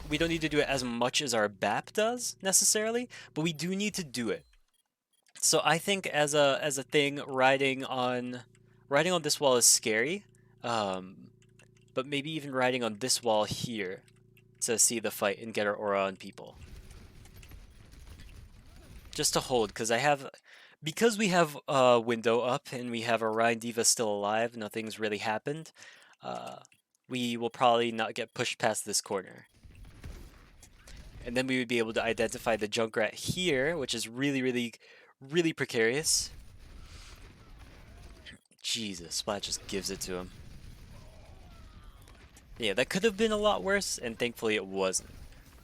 we don't need to do it as much as our BAP does necessarily, but we do need to do it. So I think as a thing, riding on this wall is scary, but maybe even riding on this wall here to see the fight and get our aura on people. Just to hold, because we have a window up and we have Orion Diva still alive, nothing's really happened. We will probably not get pushed past this corner. And then we would be able to identify the Junkrat here, which is really precarious. Jesus, Splat just gives it to him. Yeah, that could have been a lot worse, and thankfully it wasn't.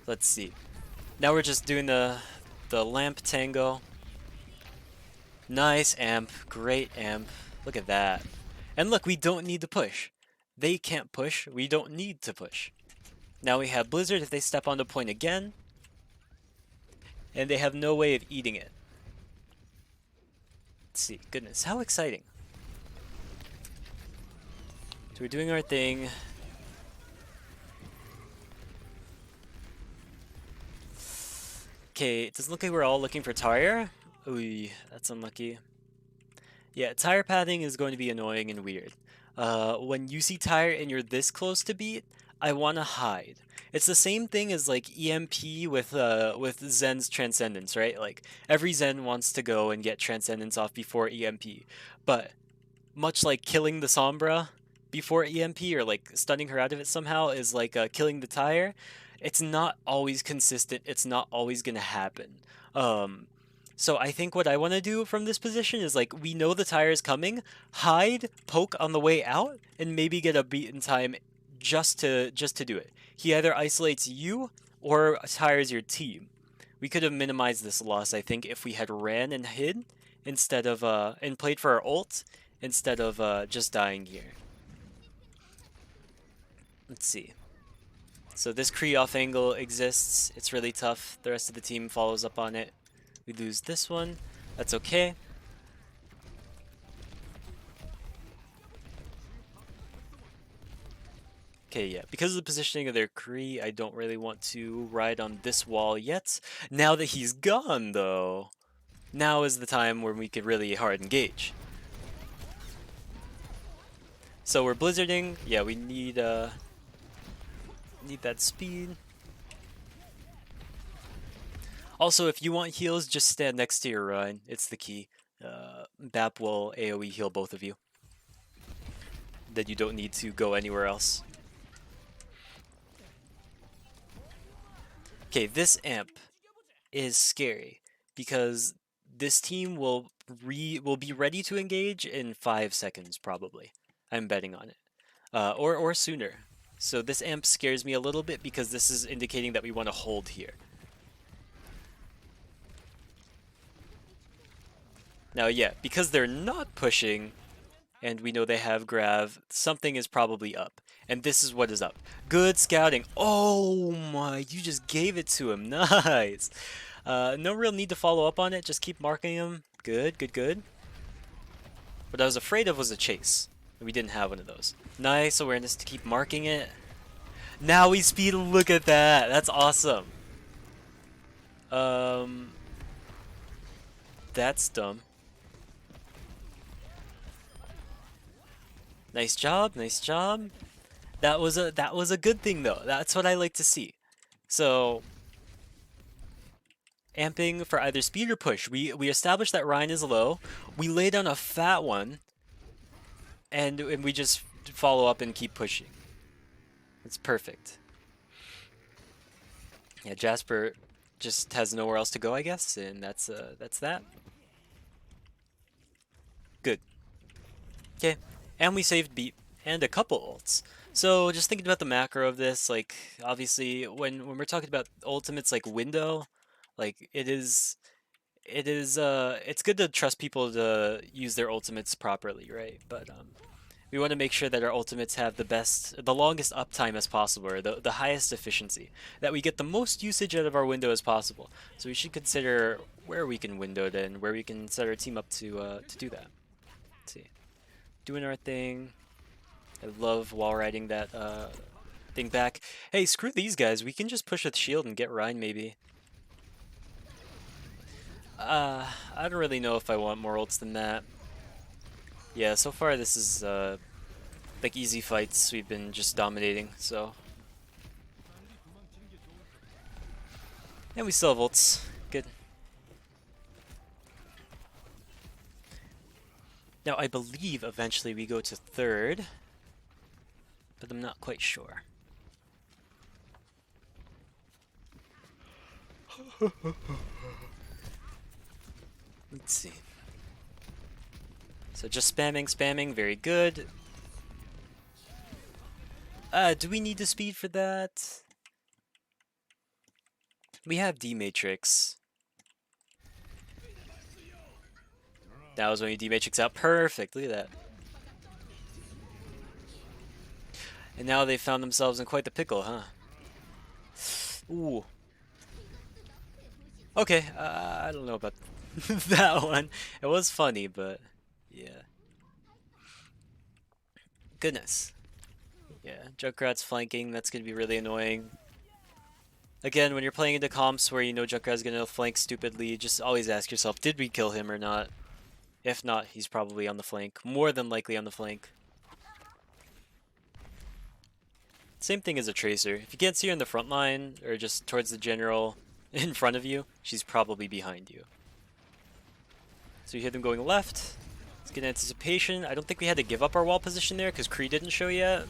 Let's see. Now we're just doing the lamp tango. Nice amp, great amp. Look at that. And look, we don't need to push. They can't push, we don't need to push. Now we have Blizzard if they step on the point again. And they have no way of eating it. Let's see, goodness, how exciting. So we're doing our thing. Okay, it doesn't look like we're all looking for tire. Ooh, that's unlucky. Yeah, tire pathing is going to be annoying and weird. When you see tire and you're this close to beat, I want to hide. It's the same thing as like EMP with Zen's Transcendence, right? Like every Zen wants to go and get Transcendence off before EMP, but much like killing the Sombra before EMP or like stunning her out of it somehow is like killing the tire. It's not always consistent. It's not always gonna happen. Um, so I think what I want to do from this position is like we know the tire is coming, hide, poke on the way out, and maybe get a beat in time just to do it. He either isolates you or tires your team. We could have minimized this loss, I think, if we had ran and hid instead of and played for our ult instead of just dying here. Let's see. So this Kree off angle exists. It's really tough. The rest of the team follows up on it. We lose this one. That's okay. Okay, yeah. Because of the positioning of their Kree, I don't really want to ride on this wall yet. Now that he's gone, though, now is the time where we could really hard engage. So we're blizzarding. Yeah, we need that speed. Also, if you want heals, just stand next to your Rhine. It's the key. Bap will AoE heal both of you. Then you don't need to go anywhere else. Okay, this amp is scary because this team will be ready to engage in 5 seconds probably. I'm betting on it, or sooner. So this amp scares me a little bit because this is indicating that we want to hold here. Now, yeah, because they're not pushing, and we know they have Grav, something is probably up. And this is what is up. Good scouting. Oh my, you just gave it to him. Nice. No real need to follow up on it. Just keep marking him. Good, good, good. What I was afraid of was a chase. We didn't have one of those. Nice awareness to keep marking it. Now we speed. Look at that. That's awesome. That's dumb. Nice job, nice job. That was a good thing though. That's what I like to see. So amping for either speed or push. We established that Rhine is low. We lay down a fat one, and we just follow up and keep pushing. It's perfect. Yeah, Jasper just has nowhere else to go, I guess, and that's that. Good. Okay, and we saved beat and a couple ults. So just thinking about the macro of this, like obviously when we're talking about ultimates like window, like it's good to trust people to use their ultimates properly, right? But we want to make sure that our ultimates have the longest uptime as possible, or the highest efficiency, that we get the most usage out of our window as possible. So we should consider where we can window it and where we can set our team up to do that. Let's see, doing our thing. I love wall riding that thing back. Hey, screw these guys. We can just push with shield and get Rhine maybe. I don't really know if I want more ults than that. Yeah, so far this is like easy fights. We've been just dominating, so. And we still have ults. Good. Now I believe eventually we go to third, but I'm not quite sure. Let's see. So just spamming, very good. Do we need the speed for that? We have D-Matrix. That was when you D-Matrix out. Perfect, look at that. And now they found themselves in quite the pickle, huh? Ooh. Okay, I don't know about that one. It was funny, but yeah. Goodness. Yeah, Junkrat's flanking, that's gonna be really annoying. Again, when you're playing into comps where you know Junkrat's gonna flank stupidly, just always ask yourself, did we kill him or not? If not, he's probably on the flank. More than likely on the flank. Same thing as a tracer. If you can't see her in the front line, or just towards the general in front of you, she's probably behind you. So you hear them going left. Let's get anticipation. I don't think we had to give up our wall position there because Kree didn't show yet.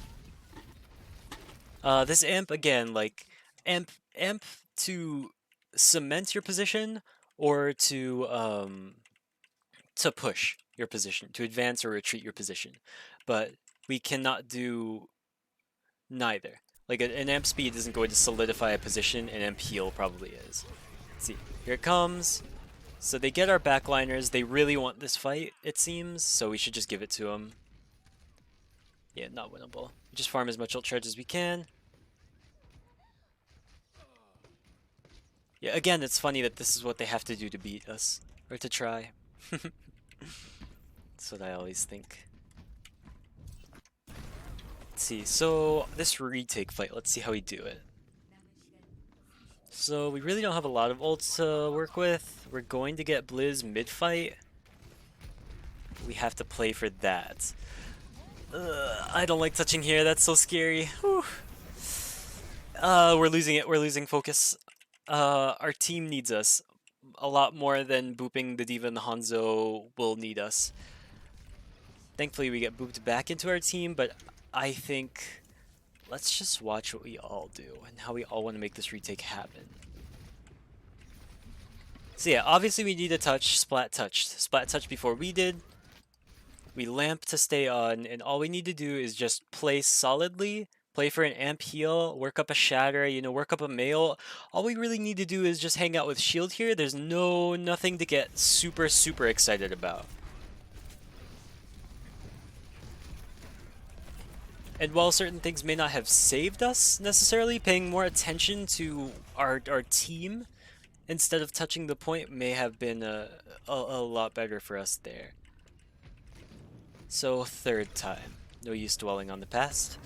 This amp, again, like, amp to cement your position or to push your position, to advance or retreat your position. But we cannot do neither. Like, an amp speed isn't going to solidify a position, an amp heal probably is. Let's see, here it comes. So they get our backliners. They really want this fight, it seems, so we should just give it to them. Yeah, not winnable. Just farm as much ult charge as we can. Yeah, again, it's funny that this is what they have to do to beat us. Or to try. That's what I always think. Let's see, so this retake fight, let's see how we do it. So we really don't have a lot of ults to work with. We're going to get Blizz mid-fight. We have to play for that. I don't like touching here, that's so scary. Whew. We're losing it, we're losing focus. Our team needs us a lot more than booping the D.Va and the Hanzo will need us. Thankfully we get booped back into our team, but I think let's just watch what we all do and how we all want to make this retake happen. So yeah, obviously we need a touch, Splat touched before we did. We lamp to stay on, and all we need to do is just play solidly, play for an amp heal, work up a shatter, you know, work up a mail. All we really need to do is just hang out with shield here. There's nothing to get super excited about. And while certain things may not have saved us necessarily, paying more attention to our team instead of touching the point may have been a lot better for us there. So, third time. No use dwelling on the past.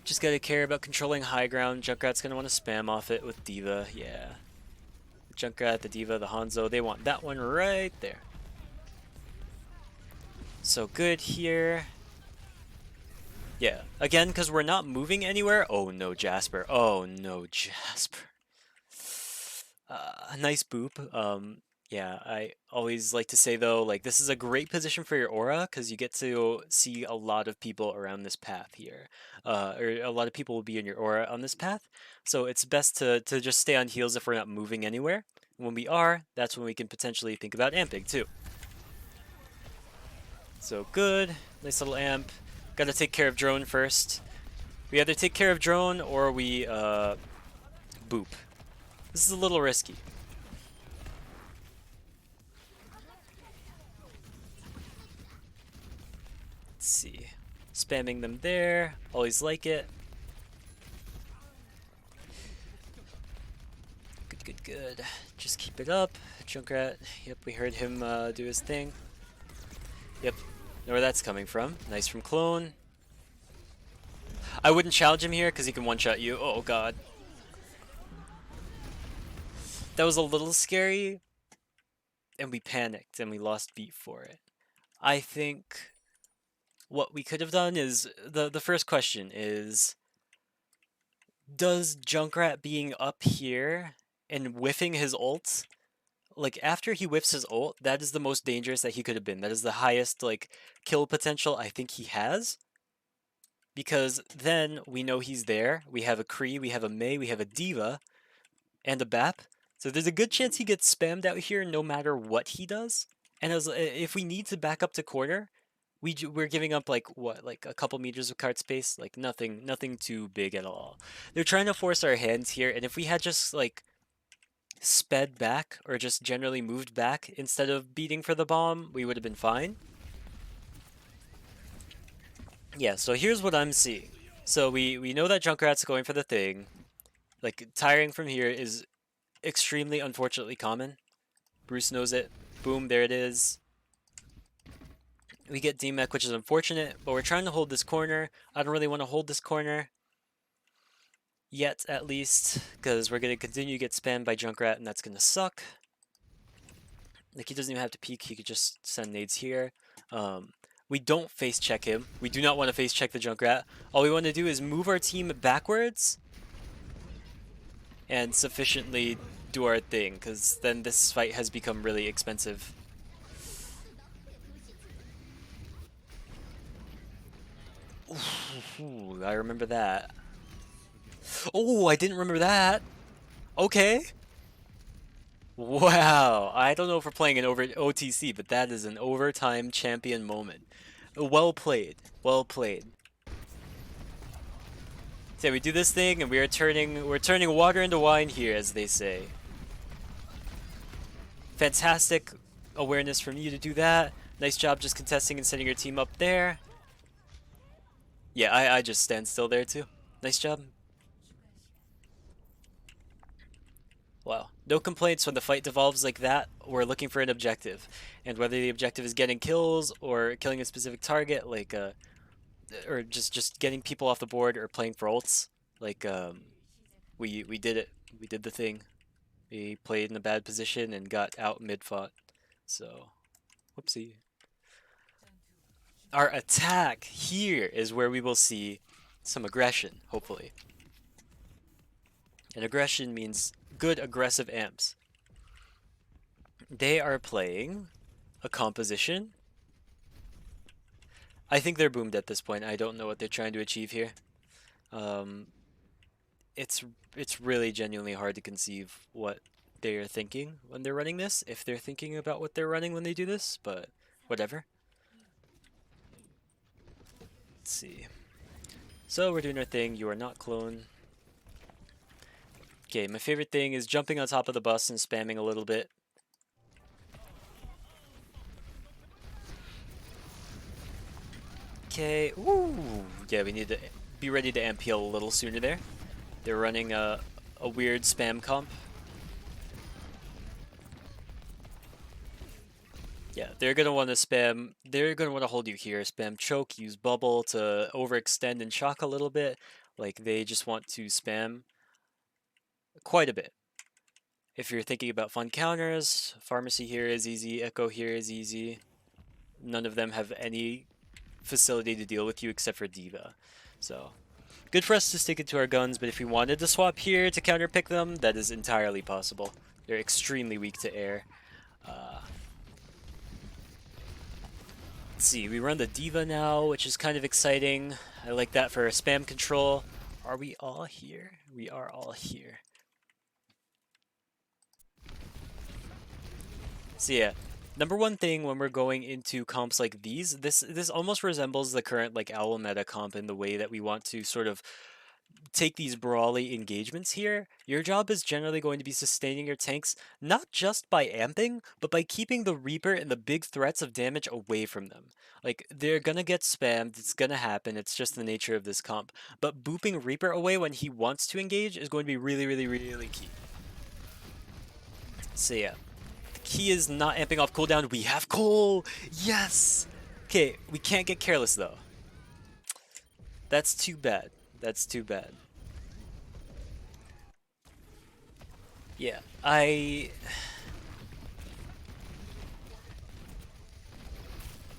Just gotta care about controlling high ground. Junkrat's gonna want to spam off it with D.Va, yeah. Junkrat, the D.Va, the Hanzo, they want that one right there. So good here. Yeah, again, because we're not moving anywhere. Oh no, Jasper. Oh no, Jasper. Nice boop. Yeah, I always like to say though, like, this is a great position for your aura because you get to see a lot of people around this path here. Or a lot of people will be in your aura on this path. So it's best to just stay on heals if we're not moving anywhere. When we are, that's when we can potentially think about amping too. So good, nice little amp. Gotta take care of drone first. We either take care of drone or we boop. This is a little risky. Let's see. Spamming them there. Always like it. Good. Just keep it up. Junkrat. Yep, we heard him do his thing. Yep. Know where that's coming from. Nice from Clone. I wouldn't challenge him here because he can one-shot you. Oh god. That was a little scary. And we panicked and we lost beat for it. I think what we could have done is, the first question is, does Junkrat being up here and whiffing his ult, like, after he whiffs his ult, that is the most dangerous that he could have been. That is the highest, like, kill potential I think he has. Because then we know he's there. We have a Kree, we have a Mei, we have a D.Va, and a BAP. So there's a good chance he gets spammed out here no matter what he does. And if we need to back up to corner, we're giving up like what, like a couple meters of card space, like nothing too big at all. They're trying to force our hands here, and if we had just like sped back or just generally moved back instead of beating for the bomb, we would have been fine. Yeah, so here's what I'm seeing. So we know that Junkrat's going for the thing. Like, tiring from here is extremely unfortunately common. Bruce knows it. Boom, there it is. We get D-Mech, which is unfortunate, but we're trying to hold this corner. I don't really want to hold this corner yet, at least, because we're going to continue to get spammed by Junkrat, and that's going to suck. Like, he doesn't even have to peek, he could just send nades here. We don't face check him. We do not want to face check the Junkrat. All we want to do is move our team backwards and sufficiently do our thing, because then this fight has become really expensive. Ooh, I remember that. Oh, I didn't remember that. Okay. Wow. I don't know if we're playing an over OTC, but that is an overtime champion moment. Well played. Well played. So yeah, we do this thing and we're turning water into wine here, as they say. Fantastic awareness from you to do that. Nice job just contesting and setting your team up there. Yeah, I just stand still there too. Nice job. Wow. No complaints when the fight devolves like that. We're looking for an objective. And whether the objective is getting kills or killing a specific target, like or just getting people off the board or playing for ults, like we did it. We did the thing. We played in a bad position and got out mid-fought. So, whoopsie. Our attack here is where we will see some aggression, hopefully. And aggression means good aggressive amps. They are playing a composition. I think they're boomed at this point. I don't know what they're trying to achieve here. Um, it's really genuinely hard to conceive what they're thinking when they're running this, if they're thinking about what they're running when they do this, but whatever. Let's see. So we're doing our thing. You are not clone. Okay, my favorite thing is jumping on top of the bus and spamming a little bit. Okay, woo! Yeah, we need to be ready to amp heal a little sooner there. They're running a weird spam comp. Yeah, they're gonna want to spam. They're gonna want to hold you here. Spam choke, use bubble to overextend and shock a little bit. Like they just want to spam quite a bit. If you're thinking about fun counters, pharmacy here is easy. Echo here is easy. None of them have any facility to deal with you except for Diva. So good for us to stick it to our guns, but if we wanted to swap here to counterpick them, that is entirely possible. They're extremely weak to air. Let's see, we run the Diva now, which is kind of exciting. I like that for spam control. Are we all here? We are all here. So yeah, number one thing when we're going into comps like these, this almost resembles the current like owl meta comp in the way that we want to sort of take these brawly engagements here. Your job is generally going to be sustaining your tanks not just by amping, but by keeping the Reaper and the big threats of damage away from them. Like, they're gonna get spammed, it's gonna happen, it's just the nature of this comp. But booping Reaper away when he wants to engage is going to be really, really, really key. So yeah, the key is not amping off cooldown. We have coal! Yes! Okay, we can't get careless though. That's too bad. That's too bad. Yeah,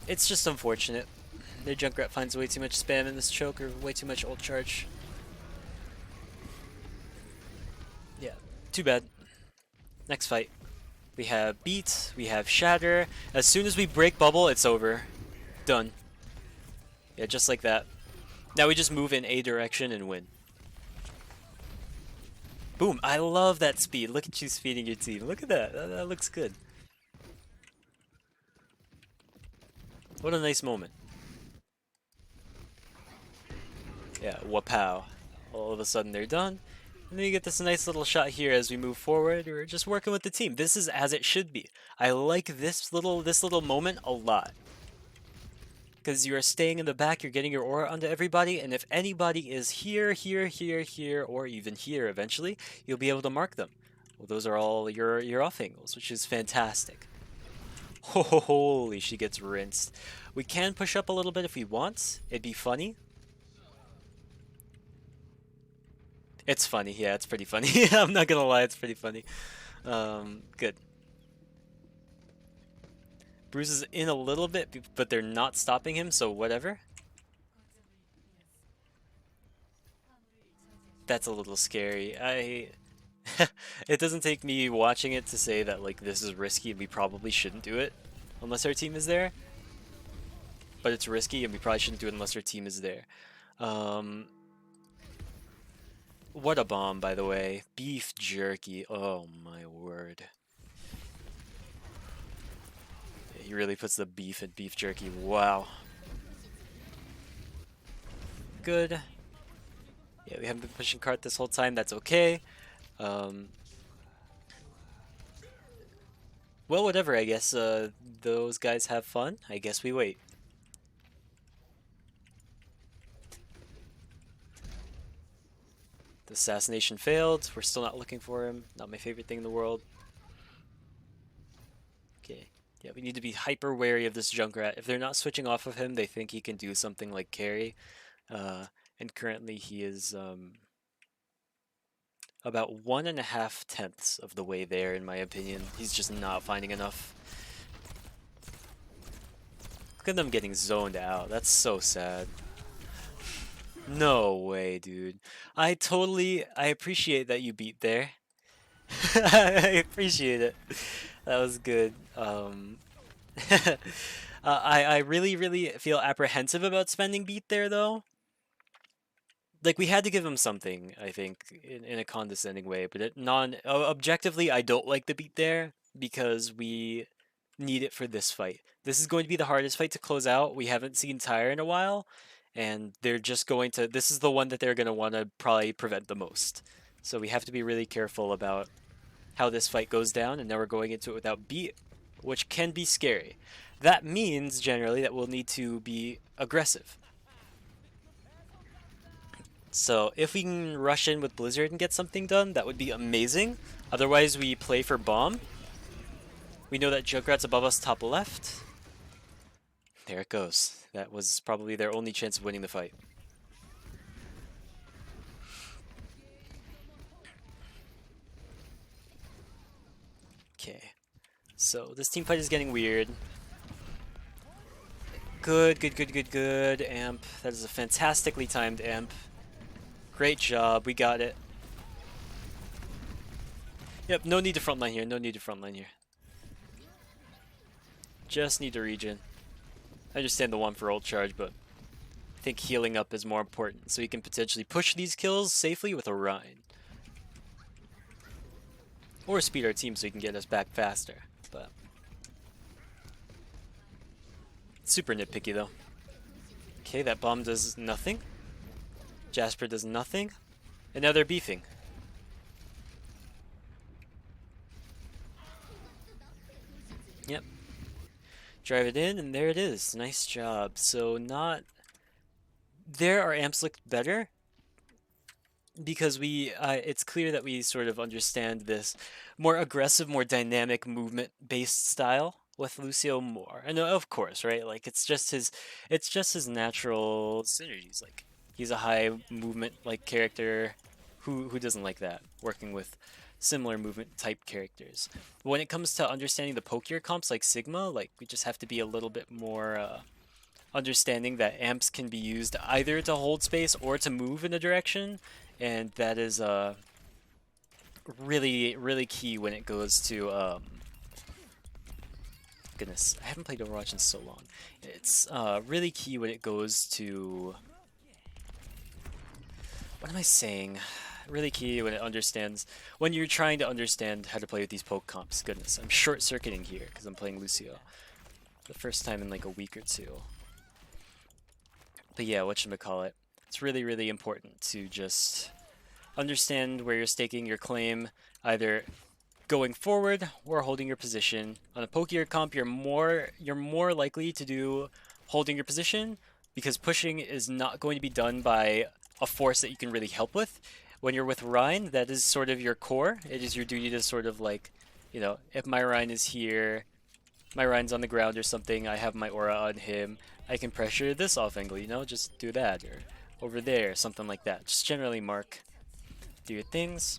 it's just unfortunate. Their Junkrat finds way too much spam in this choke, or way too much ult charge. Yeah, too bad. Next fight. We have Beat, we have Shatter. As soon as we break Bubble, it's over. Done. Yeah, just like that. Now we just move in a direction and win. Boom, I love that speed. Look at you speeding your team. Look at that. That looks good. What a nice moment. Yeah, wapow. All of a sudden they're done. And then you get this nice little shot here as we move forward. We're just working with the team. This is as it should be. I like this little moment a lot. Because you are staying in the back, you're getting your aura onto everybody, and if anybody is here, here, here, here, or even here eventually, you'll be able to mark them. Well, those are all your off angles, which is fantastic. Holy, she gets rinsed. We can push up a little bit if we want. It'd be funny. It's funny, yeah, it's pretty funny. I'm not gonna lie, it's pretty funny. Good. Bruce is in a little bit, but they're not stopping him, so whatever. That's a little scary. It doesn't take me watching it to say that like this is risky and we probably shouldn't do it unless our team is there. But it's risky and we probably shouldn't do it unless our team is there. Um, what a bomb, by the way. Beef jerky. Oh my word. He really puts the beef in beef jerky. Wow. Good. Yeah, we haven't been pushing cart this whole time. That's okay. Um, well, whatever, I guess. Those guys have fun. I guess we wait. The assassination failed. We're still not looking for him. Not my favorite thing in the world. Okay. Yeah, we need to be hyper wary of this Junkrat. If they're not switching off of him, they think he can do something like carry. And currently he is about 1.5 tenths of the way there, in my opinion. He's just not finding enough. Look at them getting zoned out. That's so sad. No way, dude. I appreciate that you beat there. I appreciate it. That was good. I really, really feel apprehensive about spending beat there, though. Like, we had to give him something, I think, in a condescending way, but objectively, I don't like the beat there because we need it for this fight. This is going to be the hardest fight to close out. We haven't seen Tyre in a while, and they're just going to, this is the one that they're going to want to probably prevent the most. So we have to be really careful about how this fight goes down, and now we're going into it without beat, which can be scary. That means, generally, that we'll need to be aggressive. So if we can rush in with Blizzard and get something done, that would be amazing. Otherwise, we play for bomb. We know that Junkrat's above us top left. There it goes. That was probably their only chance of winning the fight. Okay. So this team fight is getting weird. Good, good, good, good, good. Amp. That is a fantastically timed amp. Great job. We got it. Yep, no need to frontline here. No need to frontline here. Just need to regen. I understand the one for ult charge, but I think healing up is more important, so you can potentially push these kills safely with a Rein. Or speed our team so he can get us back faster, but super nitpicky though. Okay, that bomb does nothing. Jasper does nothing. And now they're beefing. Yep. Drive it in, and there it is. Nice job. So not... There our amps looked better. Because it's clear that we sort of understand this more aggressive, more dynamic movement-based style with Lucio more. And of course, right? Like it's just his natural synergies. Like he's a high movement like character. Who doesn't like that? Working with similar movement type characters. When it comes to understanding the pokier comps like Sigma, like we just have to be a little bit more understanding that amps can be used either to hold space or to move in a direction, and that is really, really key when it goes to goodness, I haven't played Overwatch in so long. It's really key when it goes to, what am I saying? Really key when when you're trying to understand how to play with these poke comps. Goodness, I'm short-circuiting here because I'm playing Lucio. The first time in like a week or two. But yeah, whatchamacallit. It's really, really important to just understand where you're staking your claim, either going forward or holding your position. On a pokier comp, you're more likely to do holding your position because pushing is not going to be done by a force that you can really help with. When you're with Rein, that is sort of your core. It is your duty to sort of like, you know, if my Rein is here, my Rein's on the ground or something, I have my aura on him, I can pressure this off angle, you know, just do that, or over there, something like that. Just generally mark, do your things.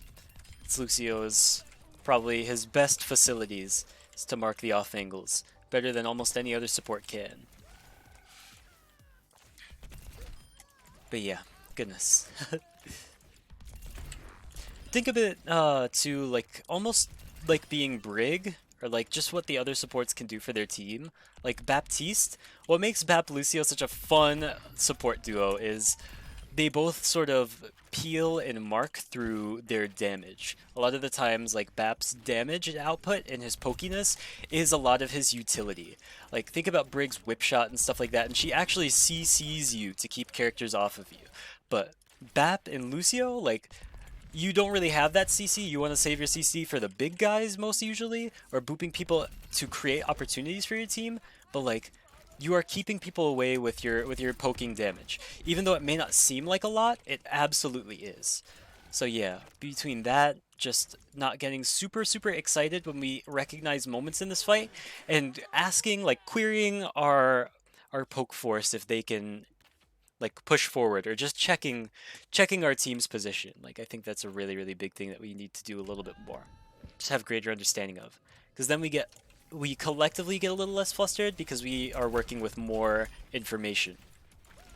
It's Lucio's, probably his best facilities is to mark the off angles. better than almost any other support can. But yeah, goodness. Think of it to like almost like being Brig or like just what the other supports can do for their team. Like Baptiste, what makes Bap Lucio such a fun support duo is they both sort of peel and mark through their damage. A lot of the times, like Bap's damage output and his pokiness is a lot of his utility. Like think about Brig's whip shot and stuff like that, and she actually CCs you to keep characters off of you. But Bap and Lucio, like you don't really have that CC. You want to save your CC for the big guys most usually, or booping people to create opportunities for your team. But like, you are keeping people away with your poking damage. Even though it may not seem like a lot, it absolutely is. So yeah, between that, just not getting super excited when we recognize moments in this fight, and asking like querying our poke force if they can like push forward or just checking our team's position. Like I think that's a really big thing that we need to do a little bit more. Just have greater understanding of. Because then we collectively get a little less flustered because we are working with more information.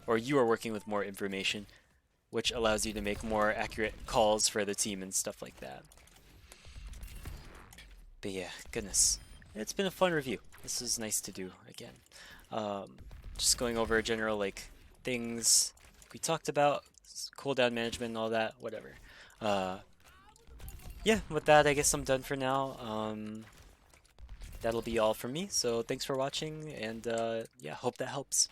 Or you are working with more information, which allows you to make more accurate calls for the team and stuff like that. But yeah, goodness. It's been a fun review. This is nice to do again. Um, just going over general like things we talked about, cooldown management and all that, whatever. Uh, yeah, with that, I guess I'm done for now. That'll be all from me. So thanks for watching, and yeah, hope that helps.